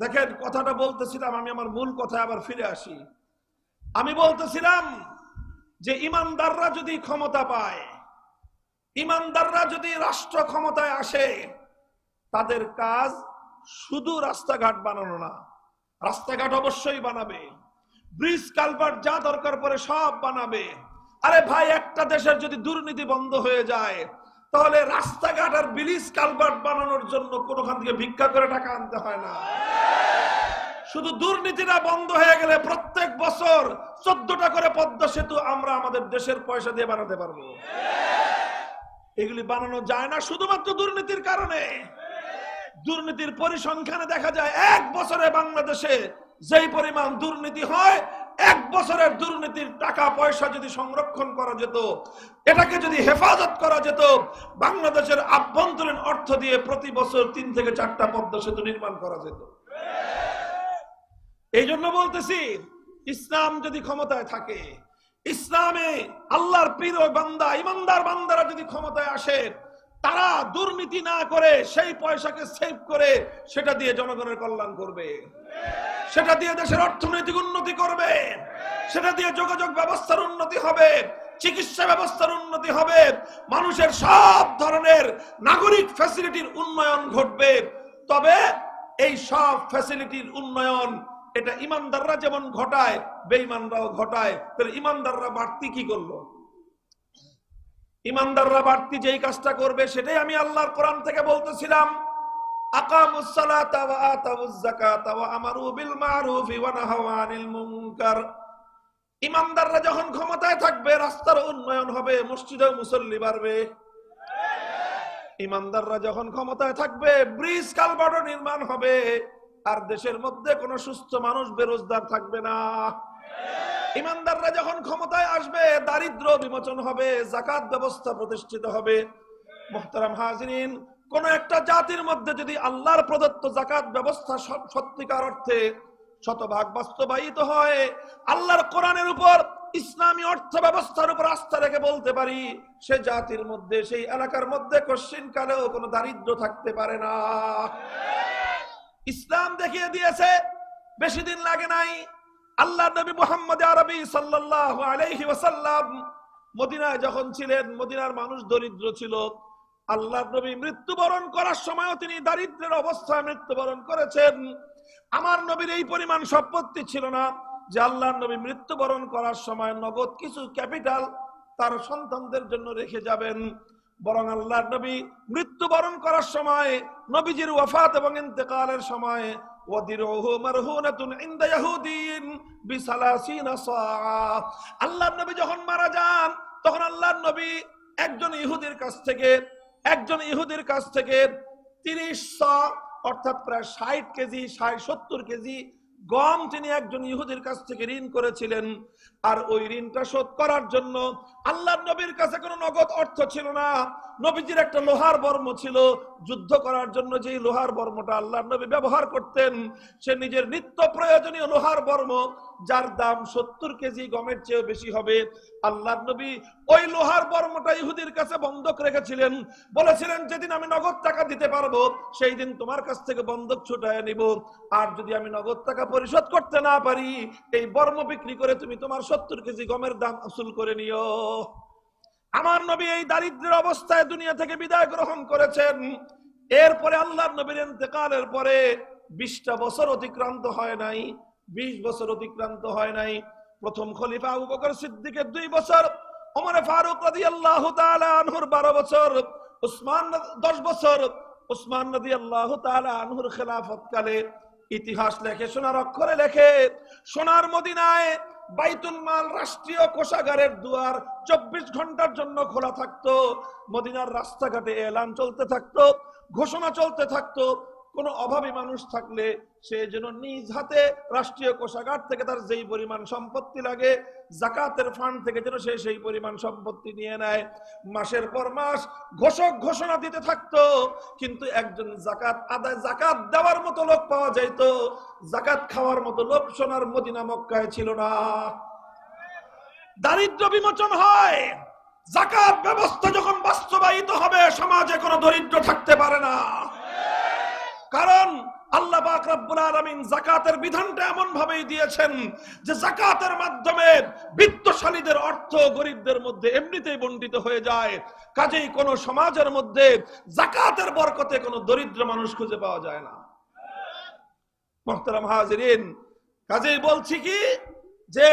দেখেন, কথাটা বলতেছিলাম, আমি আমার মূল কথা আবার ফিরে আসি। আমি বলতেছিলাম যে ইমানদাররা যদি ক্ষমতা পায়, ইমানদাররা যদি রাষ্ট্র ক্ষমতায় আসে, তাদের কাজ শুধু রাস্তাঘাট বানানো না, রাস্তাঘাট অবশ্যই বানাবে, ব্রিজ কালভার্ট যা দরকার পড়ে সব বানাবে। আরে ভাই, একটা দেশের যদি দুর্নীতি বন্ধ হয়ে যায়, তাহলে রাস্তাঘাট আর ব্রিজ কালভার্ট বানানোর জন্য কোনখান থেকে ভিক্ষা করে টাকা আনতে হয় না। শুধু দুর্নীতিটা বন্ধ হয়ে গেলে প্রত্যেক বছর 14টা করে পদ্মা সেতু আমরা আমাদের দেশের পয়সা দিয়ে বানাতে পারবো। এগুলি বানানো যায় না শুধুমাত্র দুর্নীতির কারণে। দুর্নীতির পরিসংখ্যানে দেখা যায় এক বছরে বাংলাদেশে যেই পরিমাণ দুর্নীতি হয়, এক বছরের দুর্নীতির টাকা পয়সা যদি সংরক্ষণ করা যেত, এটাকে যদি হেফাজত করা যেত, বাংলাদেশের আভ্যন্তরীণ অর্থ দিয়ে প্রতি বছর 3 থেকে 4টা পদ্মা সেতু নির্মাণ করা যেত। এই জন্য বলতেছি, ইসলাম যদি ক্ষমতায় থাকে, ইসলামে আল্লাহর প্রিয় বান্দা, ইমানদার বান্দারা যদি ক্ষমতায় আসে, তারা দুর্নীতি না করে সেই পয়সাকে সেভ করে সেটা দিয়ে জনগণের কল্যাণ করবে, সেটা দিয়ে দেশের অর্থনৈতিক উন্নতি করবে, সেটা দিয়ে যোগাযোগ ব্যবস্থার উন্নতি হবে, চিকিৎসা ব্যবস্থার উন্নতি হবে, মানুষের সব ধরনের নাগরিক ফ্যাসিলিটির উন্নয়ন ঘটবে। তবে এই সব ফ্যাসিলিটির উন্নয়ন এটা ইমানদাররা যেমন ঘটায়, বেঈমানরাও ঘটায়। তাহলে ইমানদাররা বাড়তি কি করলো? ইমানদাররা বাড়তি যেই কাজটা করবে সেটাই আমি আল্লাহর কোরআন থেকে বলতেছিলাম, আকামুস সালাতা ওয়া আতাউজ যাকাতা ওয়া আমারু বিল মারুফি ওয়া নাহাউ আনিল মুনকার। ইমানদাররা যখন ক্ষমতায় থাকবে রাস্তার উন্নয়ন হবে, মসজিদে মুসল্লি বাড়বে। ইমানদাররা যখন ক্ষমতায় থাকবে ব্রিজ কালভার্ট নির্মাণ হবে, আর দেশের মধ্যে কোনো সুস্থ মানুষ বেরোজগার থাকবে না। ইমানদাররা যখন ক্ষমতায় আসবে দারিদ্র্য বিমোচন হবে, যাকাত ব্যবস্থা প্রতিষ্ঠিত হবে। মুহতারাম হাজিরিন, কোন একটা জাতির মধ্যে যদি আল্লাহর প্রদত্ত যাকাত ব্যবস্থা সত্যিকার অর্থে শতভাগ বাস্তবায়িত হয়, আল্লাহর কোরআনের উপর, ইসলামী অর্থ ব্যবস্থার উপর আস্থা রেখে বলতে পারি, সে জাতির মধ্যে, সেই এলাকার মধ্যে কশ্চিন কালেও কোনো দারিদ্র্য থাকতে পারে না। ইসলাম দেখিয়ে দিয়েছে, বেশি দিন লাগে নাই, আল্লাহ নবী মুহাম্মদ আরবি সাল্লাল্লাহু আলাইহি ওয়াসাল্লাম মদিনায় যখন ছিলেন, মদিনার মানুষ দরিদ্র ছিল। আল্লাহ নবী মৃত্যুবরণ করার সময়ও তিনি দারিদ্র্যের অবস্থায় মৃত্যুবরণ করেছেন। আমার নবীর এই পরিমাণ সম্পত্তি ছিল না যে আল্লাহ নবী মৃত্যুবরণ করার সময় নগদ কিছু ক্যাপিটাল তার সন্তানদের জন্য রেখে যাবেন। বরং আল্লাহ নবী মৃত্যুবরণ করার সময়, নবীজির ওয়াফাত এবং ইন্তেকালের সময়, ওয়াদিরুহু মারহুনাতুন ইনদা ইয়াহুদিন বিসালাসিনা সাআ, আল্লাহ নবী যখন মারা যান তখন আল্লাহ নবী একজন ইহুদির কাছ থেকে 30 সা অর্থাৎ প্রায় 60 কেজি 70 কেজি গম তিনি একজন ইহুদির কাছ থেকে ঋণ করেছিলেন। আর ওই ঋণটা শোধ করার জন্য আল্লাহর নবীর কাছে কোনো নগদ অর্থ ছিল না। নবীজির একটা লোহার বর্ম ছিল, যুদ্ধ করার জন্য যেই লোহার বর্মটা আল্লাহর নবী ব্যবহার করতেন, সে নিজের নিত্য প্রয়োজনীয় লোহার বর্ম, যার দাম 70 কেজি গমের চেয়েও বেশি হবে, আল্লাহর নবী ওই লোহার বর্মটা ইহুদির কাছে বন্ধক রেখেছিলেন। বলেছিলেন, যেদিন আমি নগদ টাকা দিতে পারবো সেই দিন তোমার কাছ থেকে বন্ধক ছুটায় নিব, আর যদি আমি নগদ টাকা পরিশোধ করতে না পারি, এই বর্ম বিক্রি করে তুমি তোমার 70 কেজি গমের দাম আসল করে নিও। আমার নবী এই দারিদ্র্যের অবস্থায় দুনিয়া থেকে বিদায় গ্রহণ করেছেন। এরপরে আল্লাহর নবীর ইন্তেকালের পরে 20টা বছর অতিক্রান্ত হয় নাই, 20 বছর অতিক্রান্ত হয় নাই। প্রথম খলিফা আবু বকর সিদ্দিকের 2 বছর, ওমর ফারুক রাদিয়াল্লাহু তাআলা আনহুর 12 বছর, উসমান 10 বছর। উসমান রাদিয়াল্লাহু তাআলা আনহুর খেলাফত কালে ইতিহাস লেখে, সোনার অক্ষরে লেখে, সোনার মদিনায় বাইতুল মাল রাষ্ট্রীয় কোষাগারের দুয়ার 24 ঘন্টার জন্য খোলা থাকতো। মদিনার রাস্তাঘাটে এলান চলতে থাকতো, ঘোষণা চলতে থাকতো, কোনো অভাবী মানুষ থাকলে সে যেন নিজ হাতে রাষ্ট্রীয় কোষাগার থেকে তার যেই পরিমাণ সম্পত্তি লাগে, যাকাতের ফান্ড থেকে যেন সে সেই পরিমাণ সম্পত্তি নিয়ে নেয়। মাসের পর মাস ঘোষক ঘোষণা দিতে থাকতো, কিন্তু একজন জাকাত দেওয়ার মতো লোক পাওয়া যাইত, জাকাত খাওয়ার মতো লোক সোনার মদিনা মক্কায় ছিল না। দারিদ্র বিমোচন হয়, যাকাত ব্যবস্থা যখন বাস্তবায়িত হবে সমাজে কোনো দরিদ্র থাকতে পারে না। কারণ আল্লাহ পাক রব্বুল আলামিন যাকাতের বিধানটা এমন ভাবেই দিয়েছেন যে যাকাতের মাধ্যমে বিত্তশালীদের অর্থ গরিবদের মধ্যে এমনিতেই বণ্টিত হয়ে যায়। কাজেই কোন সমাজের মধ্যে যাকাতের বরকতে কোনো দরিদ্র মানুষ খুঁজে পাওয়া যায় না। মুহতারাম হাজিরিন, কাজেই বলছি কি যে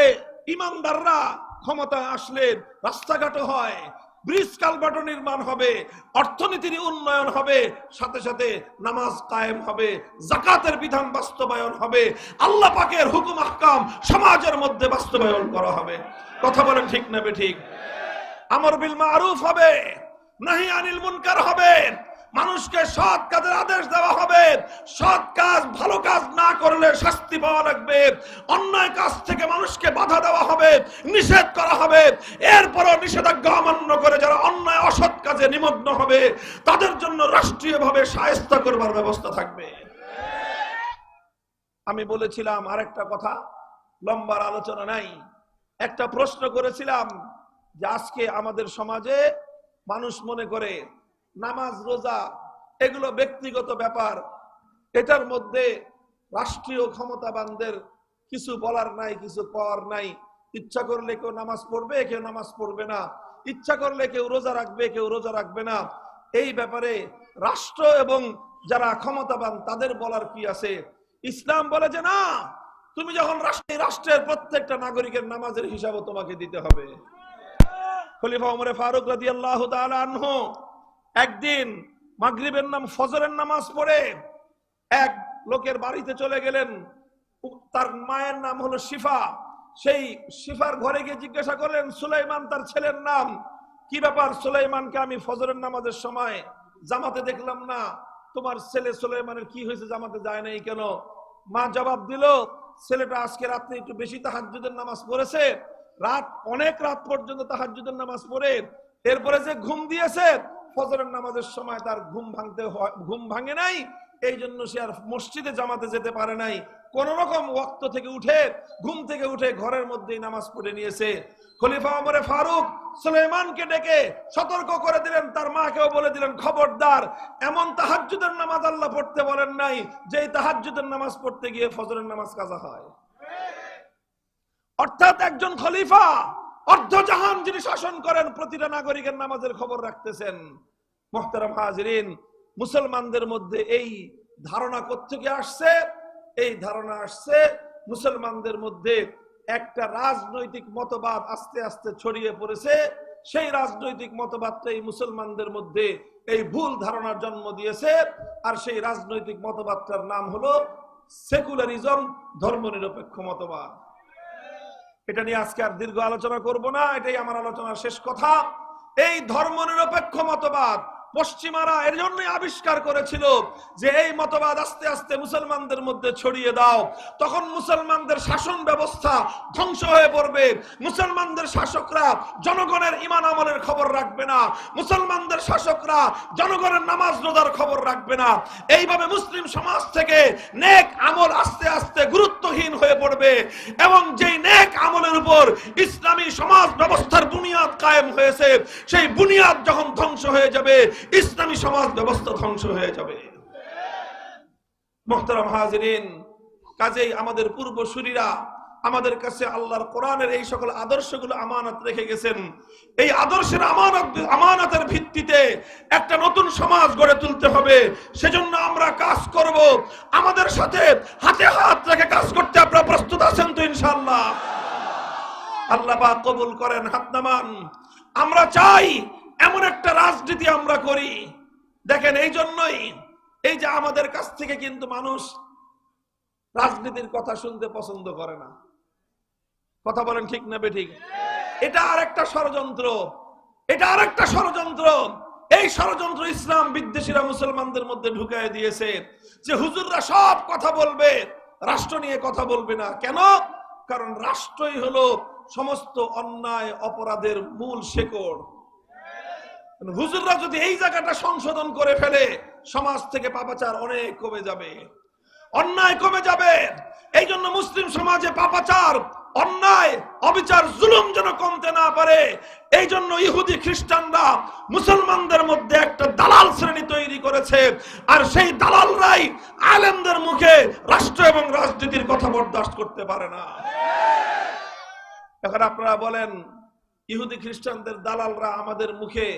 ইমানদাররা ক্ষমতায় আসলে রাস্তাঘাট হয়, ব্রিজ কালভার্ট নির্মাণ হবে, অর্থনীতির উন্নয়ন হবে, সাথে সাথে নামাজ কায়েম হবে, যাকাতের বিধান বাস্তবায়ন হবে, আল্লাহ পাকের হুকুম আহকাম সমাজের মধ্যে বাস্তবায়ন করা হবে। কথা বলেন ঠিক না বেঠিক? আমর বিল মারুফ হবে, নাহি আনিল মুনকার হবে, মানুষকে সৎ কাজের আদেশ দেওয়া হবে, সৎ কাজ ভালো কাজ না করলে শাস্তি পাওয়া লাগবে, অন্যায় কাজ থেকে মানুষকে বাধা দেওয়া হবে, নিষেধ করা হবে। এরপরও নিষেধাজ্ঞা অমান্য করে যারা অন্যায় অসৎ কাজে নিমগ্ন হবে তাদের জন্য রাষ্ট্রীয়ভাবে শায়েস্তা করবার ব্যবস্থা থাকবে। আমি বলেছিলাম আরেকটা কথা, লম্বার আলোচনা নাই, একটা প্রশ্ন করেছিলাম যে আজকে আমাদের সমাজে মানুষ মনে করে নামাজ রোজা এগুলো ব্যক্তিগত ব্যাপার, এটার মধ্যে রাষ্ট্রীয় ক্ষমতাবানদের কিছু বলার নাই, কিছু পাওয়ার নাই, ইচ্ছা করলে কেউ নামাজ পড়বে, কেউ নামাজ পড়বে না, ইচ্ছা করলে কেউ রোজা রাখবে, কেউ রোজা রাখবে না। এই ব্যাপারে রাষ্ট্র এবং যারা ক্ষমতাবান তাদের বলার কি আছে? ইসলাম বলে যে না, তুমি যখন রাষ্ট্রের প্রত্যেকটা নাগরিকের নামাজের হিসাবও তোমাকে দিতে হবে। খলিফা ওমর ফারুক রাদিয়াল্লাহু তাআলা আনহু একদিন মাগরিবের নাম ফজরের নামাজ পড়ে এক লোকের বাড়িতে চলে গেলেন। তার মায়ের নাম হলো শিফা। সেই শিফার ঘরে গিয়ে জিজ্ঞাসা করলেন, সুলাইমান তার ছেলের নাম, কি ব্যাপার সুলাইমানকে আমি ফজরের নামাজের সময় জামাতে দেখলাম না, তোমার ছেলে সুলাইমানের কি হয়েছে, জামাতে যায় নাই কেন? মা জবাব দিল, ছেলেটা আজকে রাত্রে একটু বেশি তাহাজ্জুদের নামাজ পড়েছে, অনেক রাত পর্যন্ত তাহাজ্জুদের নামাজ পড়ে এরপরে যে ঘুম দিয়েছে, ফজরের নামাজের সময় তার ঘুম ভাঙে নাই, এই জন্য সে আর মসজিদে জামাতে যেতে পারে নাই। কোন রকম ওয়াক্ত থেকে উঠে, ঘুম থেকে উঠে ঘরের মধ্যেই নামাজ পড়ে নিয়েছে। খলিফা ওমর ফারুক সুলাইমানকে ডেকে সতর্ক করে দিলেন, তার মাকেও বলে দিলেন, খবরদার, এমন তাহাজ্জুদের নামাজ আল্লাহ পড়তে বলেন নাই যে তাহাজ্জুদের নামাজ পড়তে গিয়ে ফজরের নামাজ কাজা হয়। অর্থাৎ একজন খলিফা, অর্ধজাহান যিনি শাসন করেন, প্রতিটা নাগরিকের নামাজের খবর রাখতেছেন। মুহতারাম হাজিরিন, মুসলমানদের মধ্যে এই ধারণা কোত্থেকে আসছে? এই ধারণা আসছে মুসলমানদের মধ্যে একটা রাজনৈতিক মতবাদ আস্তে আস্তে ছড়িয়ে পড়েছে। সেই রাজনৈতিক মতবাদটাই মুসলমানদের মধ্যে এই ভুল ধারণার জন্ম দিয়েছে। আর সেই রাজনৈতিক মতবাদটার নাম হলো সেকুলারিজম, ধর্মনিরপেক্ষ মতবাদ। এটা নিয়ে আজকে আর দীর্ঘ আলোচনা করব না, এটাই আমার আলোচনার শেষ কথা। এই ধর্মনিরপেক্ষ মতবাদ পশ্চিমারা এর জন্যই আবিষ্কার করেছিল যে এই মতবাদ আস্তে আস্তে মুসলমানদের মধ্যে ছড়িয়ে দাও, তখন মুসলমানদের শাসন ব্যবস্থা ধ্বংস হয়ে পড়বে। মুসলমানদের শাসকরা জনগণের ঈমান আমলের খবর রাখবে না, মুসলমানদের শাসকরা জনগণের নামাজ রোজার খবর রাখবে না। এইভাবে মুসলিম সমাজ থেকে নেক আমল আস্তে আস্তে গুরুত্বহীন হয়ে পড়বে এবং যেই নেক আমলের উপর ইসলামী সমাজ ব্যবস্থার বুনিয়াদ কায়েম হয়েছে, সেই বুনিয়াদ যখন ধ্বংস হয়ে যাবে, ইসলামী সমাজ ব্যবস্থা ধ্বংস হয়ে যাবে। মুহতারাম হাজিরিন, কাজেই আমাদের পূর্বসূরীরা আমাদের কাছে আল্লাহর কোরআনের এই সকল আদর্শগুলো আমানত রেখে গেছেন। এই আদর্শের আমানতের ভিত্তিতে একটা নতুন সমাজ গড়ে তুলতে হবে। সেজন্য আমরা কাজ করব। আমাদের সাথে হাতে হাত রেখে কাজ করতে আপনারা প্রস্তুত আছেন তো? ইনশাআল্লাহ আল্লাহ পাক কবুল করেন। হাত নামান। আমরা চাই এমন একটা রাজনীতি আমরা করি। দেখেন, এই জন্যই এই যে আমাদের কাছ থেকে কিন্তু মানুষ রাজনীতির কথা শুনতে পছন্দ করে না। কথা বলেন ঠিক না বেঠিক? এটা আরেকটা ষড়যন্ত্র, এটা আরেকটা ষড়যন্ত্র। এই ষড়যন্ত্র ইসলাম বিদ্বেষীরা মুসলমানদের মধ্যে ঢুকায় দিয়েছে যে হুজুররা সব কথা বলবে, রাষ্ট্র নিয়ে কথা বলবে না। কেন? কারণ রাষ্ট্রই হলো সমস্ত অন্যায় অপরাধের মূল শেকড়। হুজুররা যদি এই জায়গাটা সংশোধন করে ফেলে, সমাজ থেকে পাপাচার অনেক কমে যাবে, অন্যায় কমে যাবে। এই জন্য মুসলিম সমাজে পাপাচার, অন্যায়, অবিচার, জুলুম যেন কমতে না পারে, এই জন্য ইহুদি খ্রিস্টানরা মুসলমানদের মধ্যে একটা দালাল শ্রেণী তৈরি করেছে। আর সেই দালালরাই আলেমদের মুখে রাষ্ট্র এবং রাজনীতির কথা বরদাস্ত করতে পারে না। এখন আপনারা বলেন, ইহুদি খ্রিস্টানদের দালালরা আমাদের মুখে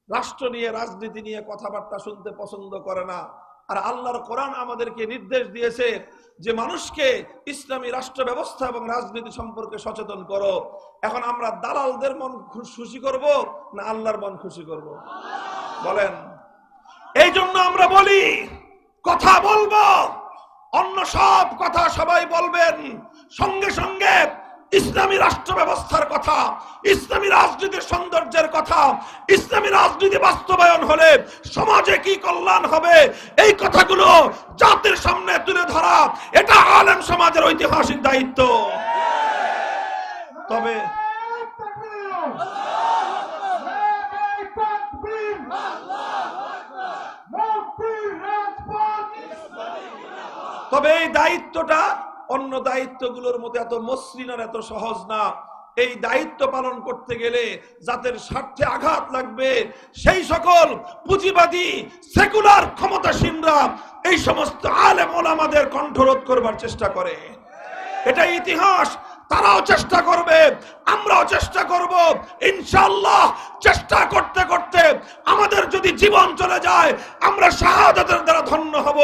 রাষ্ট্র নিয়ে, রাজনীতি নিয়ে কথাবার্তা শুনতে পছন্দ করে না। আর আল্লাহর কোরআন আমাদেরকে নির্দেশ দিয়েছে যে মানুষকে ইসলামী রাষ্ট্র ব্যবস্থা এবং রাজনীতি সম্পর্কে সচেতন করো। এখন আমরা দালালদের মন খুশি করব না আল্লাহর মন খুশি করব? বলেন। এই জন্য আমরা বলি, কথা বলবো, অন্য সব কথা সবাই বলবেন, সঙ্গে সঙ্গে ইসলামী রাষ্ট্র ব্যবস্থার কথা, ইসলামী রাজনীতির সৌন্দর্যের কথা, ইসলামী রাজনীতি বাস্তবায়ন হলে সমাজে কি কল্যাণ হবে, এই কথাগুলো জাতির সামনে তুলে ধরা, এটা আলেম সমাজের ঐতিহাসিক দায়িত্ব। তবে এই দায়িত্বটা অন্য দায়িত্বগুলোর মতো এত মসৃণ আর এত সহজ না। এই দায়িত্ব পালন করতে গেলে যাদের স্বার্থে আঘাত লাগবে, সেই সকল পুঁজিবাদী সেকুলার ক্ষমতাসীনরা এই সমস্ত আলেম ওলামাদের কণ্ঠরোধ করবার চেষ্টা করে। এটা ইতিহাস। তারাও চেষ্টা করবে, আমরাও চেষ্টা করব। ইনশাআল্লাহ চেষ্টা করতে করতে আমাদের যদি জীবন চলে যায় আমরা শাহাদাতের দ্বারা ধন্য হব,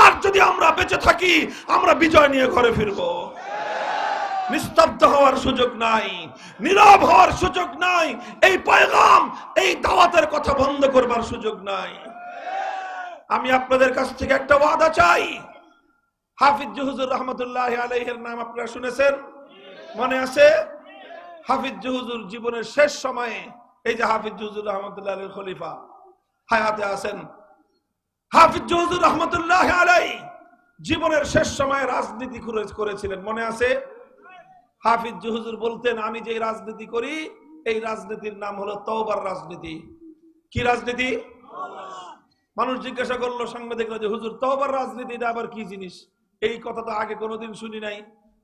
আর যদি আমরা বেঁচে থাকি আমরা বিজয় নিয়ে ঘরে ফিরব। নিস্তব্ধ হওয়ার সুযোগ নাই, নীরব হওয়ার সুযোগ নাই, এই পয়গাম এই দাওয়াতের কথা বন্ধ করবার সুযোগ নাই। আমি আপনাদের কাছ থেকে একটা ওয়াদা চাই। হাফিজ হুজুর রহমতুল্লাহ আলাইহির নাম আপনারা শুনেছেন, মনে আছে? হাফিজ হুজুর জীবনের শেষ সময়ে, এই যে হাফিজ হুজুর রহমতুল্লাহ আলাইহির খলিফা হায়াতে আছেন, হাফিজ হুজুর রহমতুল্লাহ আলাইহি জীবনের শেষ সময়ে রাজনীতি করেছিলেন, মনে আছে? হাফিজ হুজুর বলতেন, আমি যে রাজনীতি করি এই রাজনীতির নাম হলো তওবার রাজনীতি। কি রাজনীতি? মানুষ জিজ্ঞাসা করলো সাংবাদিকরা যে হুজুর তওবার রাজনীতিটা আবার কি জিনিস? এই কথা তো আগে কোনোদিন শুনি নাই।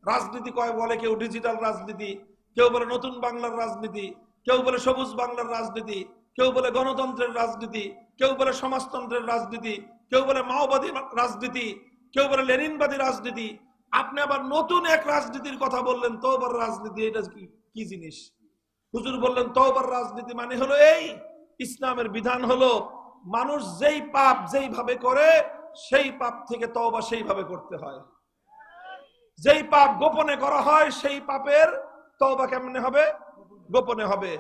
রাজনীতি কয় বলে কেউ ডিজিটাল রাজনীতি, কেউ বলে নতুন বাংলার রাজনীতি, কেউ বলে সবুজ বাংলার রাজনীতি, কেউ বলে গণতন্ত্রের রাজনীতি, কেউ বলে সমাজতন্ত্রের রাজনীতি, কেউ বলে মাওবাদী রাজনীতি, কেউ বলে লেনিনবাদী রাজনীতি। আপনি আবার নতুন এক রাজনীতির কথা বললেন, তওবার রাজনীতি, এটা কি জিনিস? হুজুর বললেন তওবার রাজনীতি মানে হলো এই, ইসলামের বিধান হলো মানুষ যেই পাপ যেইভাবে করে সেই পাপ থেকে তওবা সেইভাবে করতে হয়। যেই পাপ গোপনে করা হয় সেই পাপের তওবা কেমনে হবে? গোপনে হবে।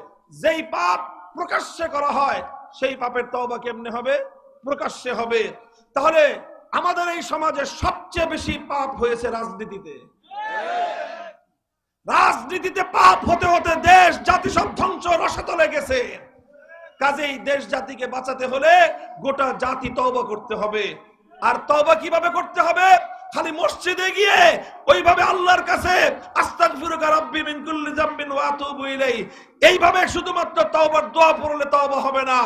যেই পাপ প্রকাশ্যে করা হয় সেই পাপের তওবা কেমনে হবে? প্রকাশ্যে হবে। তাহলে আমাদের এই সমাজে সবচেয়ে বেশি পাপ হয়েছে রাজনীতিতে। রাজনীতিতে পাপ হতে হতে দেশ জাতি সব ধ্বংস রসাতলে গেছে। কাজেই দেশ জাতিকে বাঁচাতে হলে গোটা জাতি তওবা করতে হবে। আর তওবা কিভাবে করতে হবে? খালি মসজিদে গিয়ে ওইভাবে আল্লাহর কাছে আস্তাগফিরুকা রাব্বি মিন কুল্লি যামবিন ওয়া আতুবু ইলাইহি এইভাবে শুধুমাত্র তওবার দোয়া পড়লে তওবা হবে না।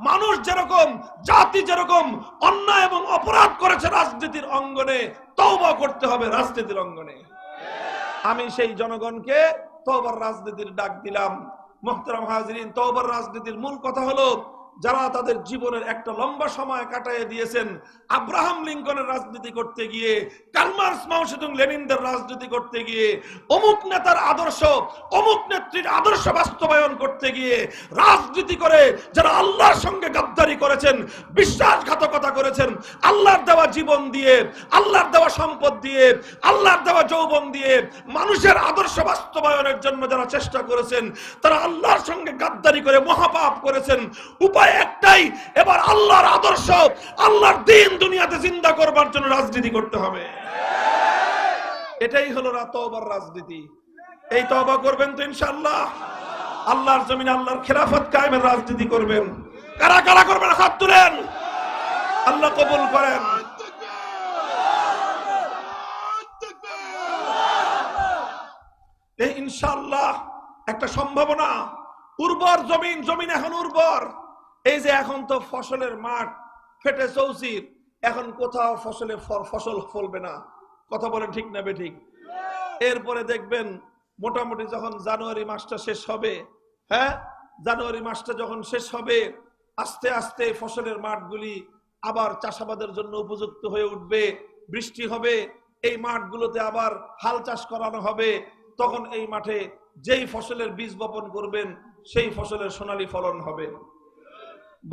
মানুষ যেরকম, জাতি যেরকম অন্যায় এবং অপরাধ করেছে রাজনীতির অঙ্গনে, তওবা করতে হবে রাজনীতির অঙ্গনে। আমি সেই জনগণকে তওবার রাজনীতির ডাক দিলাম। মুহতারাম হাজিরিন, তওবার রাজনীতির মূল কথা হলো যারা তাদের জীবনের একটা লম্বা সময় কাটায় দিয়েছেন আব্রাহাম লিঙ্কনের রাজনীতি করতে গিয়ে, কার্ল মার্কস, মাও সেতুং, লেনিনদের রাজনীতি করতে গিয়ে, অমুক নেতার আদর্শ, অমুক নেত্রীর আদর্শ বাস্তবায়ন করতে গিয়ে রাজনীতি করে যারা আল্লাহর সঙ্গে গাদ্দারি করেছেন, বিশ্বাসঘাতকতা করেছেন, আল্লাহর দেওয়া জীবন দিয়ে, আল্লাহর দেওয়া সম্পদ দিয়ে, আল্লাহর দেওয়া যৌবন দিয়ে মানুষের আদর্শ বাস্তবায়নের জন্য যারা চেষ্টা করেছেন তারা আল্লাহর সঙ্গে গাদ্দারি করে মহাপাপ করেছেন। উপায় একটাই, এবার আল্লাহর আদর্শ, আল্লাহর দ্বীন দুনিয়াতে জিন্দা করবার জন্য রাজনীতি করতে হবে। এটাই হলো তওবার রাজনীতি। এই তওবা করবেন তো ইনশাআল্লাহ? আল্লাহর জমিনে আল্লাহর খেলাফত কায়েমের রাজনীতি করবেন। কারা কারা করবেন হাত তুলেন, আল্লাহ কবুল করেন। এই ইনশাআল্লাহ একটা সম্ভাবনা। উর্বর জমিন, জমিন এখন উর্বর। এই যে এখন তো ফসলের মাঠ ফেটে চৌচির, এখন কোথাও ফসল ফলবে না। কথা বলেন ঠিক না বেঠিক? এরপরে দেখবেন মোটামুটি যখন জানুয়ারি মাসটা শেষ হবে, হ্যাঁ, জানুয়ারি মাসটা যখন শেষ হবে আস্তে আস্তে ফসলের মাঠগুলি আবার চাষাবাদের জন্য উপযুক্ত হয়ে উঠবে। বৃষ্টি হবে, এই মাঠগুলোতে আবার হাল চাষ করানো হবে। তখন এই মাঠে যেই ফসলের বীজ বপন করবেন সেই ফসলের সোনালী ফলন হবে।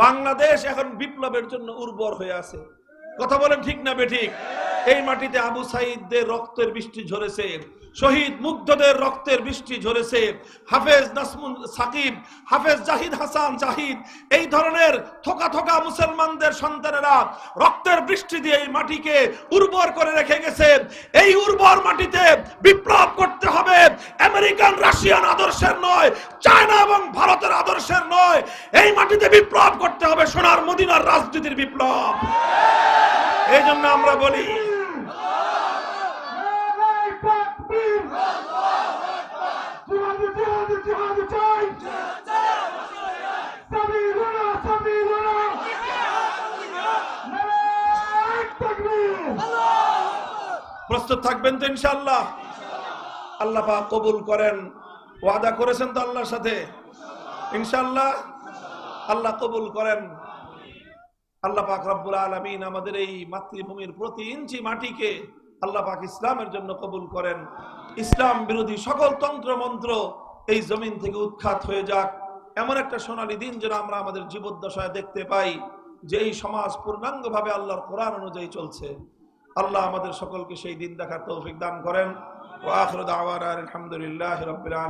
বাংলাদেশ এখন বিপ্লবের জন্য উর্বর হয়ে আছে। কথা বলেন ঠিক না বেঠিক? এই মাটিতে আবু সাইদদের রক্তের বৃষ্টি ঝরেছে, শহীদ মুগ্ধদের রক্তের বৃষ্টি ঝরেছে, হাফেজ নাসমুন সাকিব, হাফেজ জাহিদ হাসান জাহিদ, এই ধরনের থোকা থোকা মুসলমানদের সন্তানেরা রক্তের বৃষ্টি দিয়ে এই মাটিকে উর্বর করে রেখে গেছে। এই উর্বর মাটিতে বিপ্লব করতে হবে, আমেরিকান রাশিয়ান আদর্শের নয়, চায়না এবং ভারতের আদর্শের নয়। এই মাটিতে বিপ্লব করতে হবে সোনার মদিনার রাজনীতির বিপ্লব। এই জন্য আমরা বলি প্রস্তুত থাকবেন তো ইনশাআল্লাহ? আল্লাহ পাক কবুল করেন। ওয়াদা করেছেন তো আল্লাহর সাথে? ইনশাআল্লাহ আল্লাহ কবুল করেন। আল্লাহ পাক রব্বুল আলামিন আমাদের এই মাতৃভূমির প্রতি ইঞ্চি মাটিকে আল্লাহ পাক ইসলামের জন্য কবুল করেন। ইসলাম বিরোধী সকল তন্ত্র মন্ত্র এই জমিন থেকে উৎখাত হয়ে যাক। এমন একটা সোনালী দিন যেন আমরা আমাদের জীবদ্দশায় দেখতে পাই যে এই সমাজ পূর্ণাঙ্গভাবে আল্লাহর কোরআন অনুযায়ী চলছে। আল্লাহ আমাদের সকলকে সেই দিন দেখার তৌফিক দান করেন। ওয়া আখিরু দাওয়ানা আলহামদুলিল্লাহি রাব্বিল আলামিন।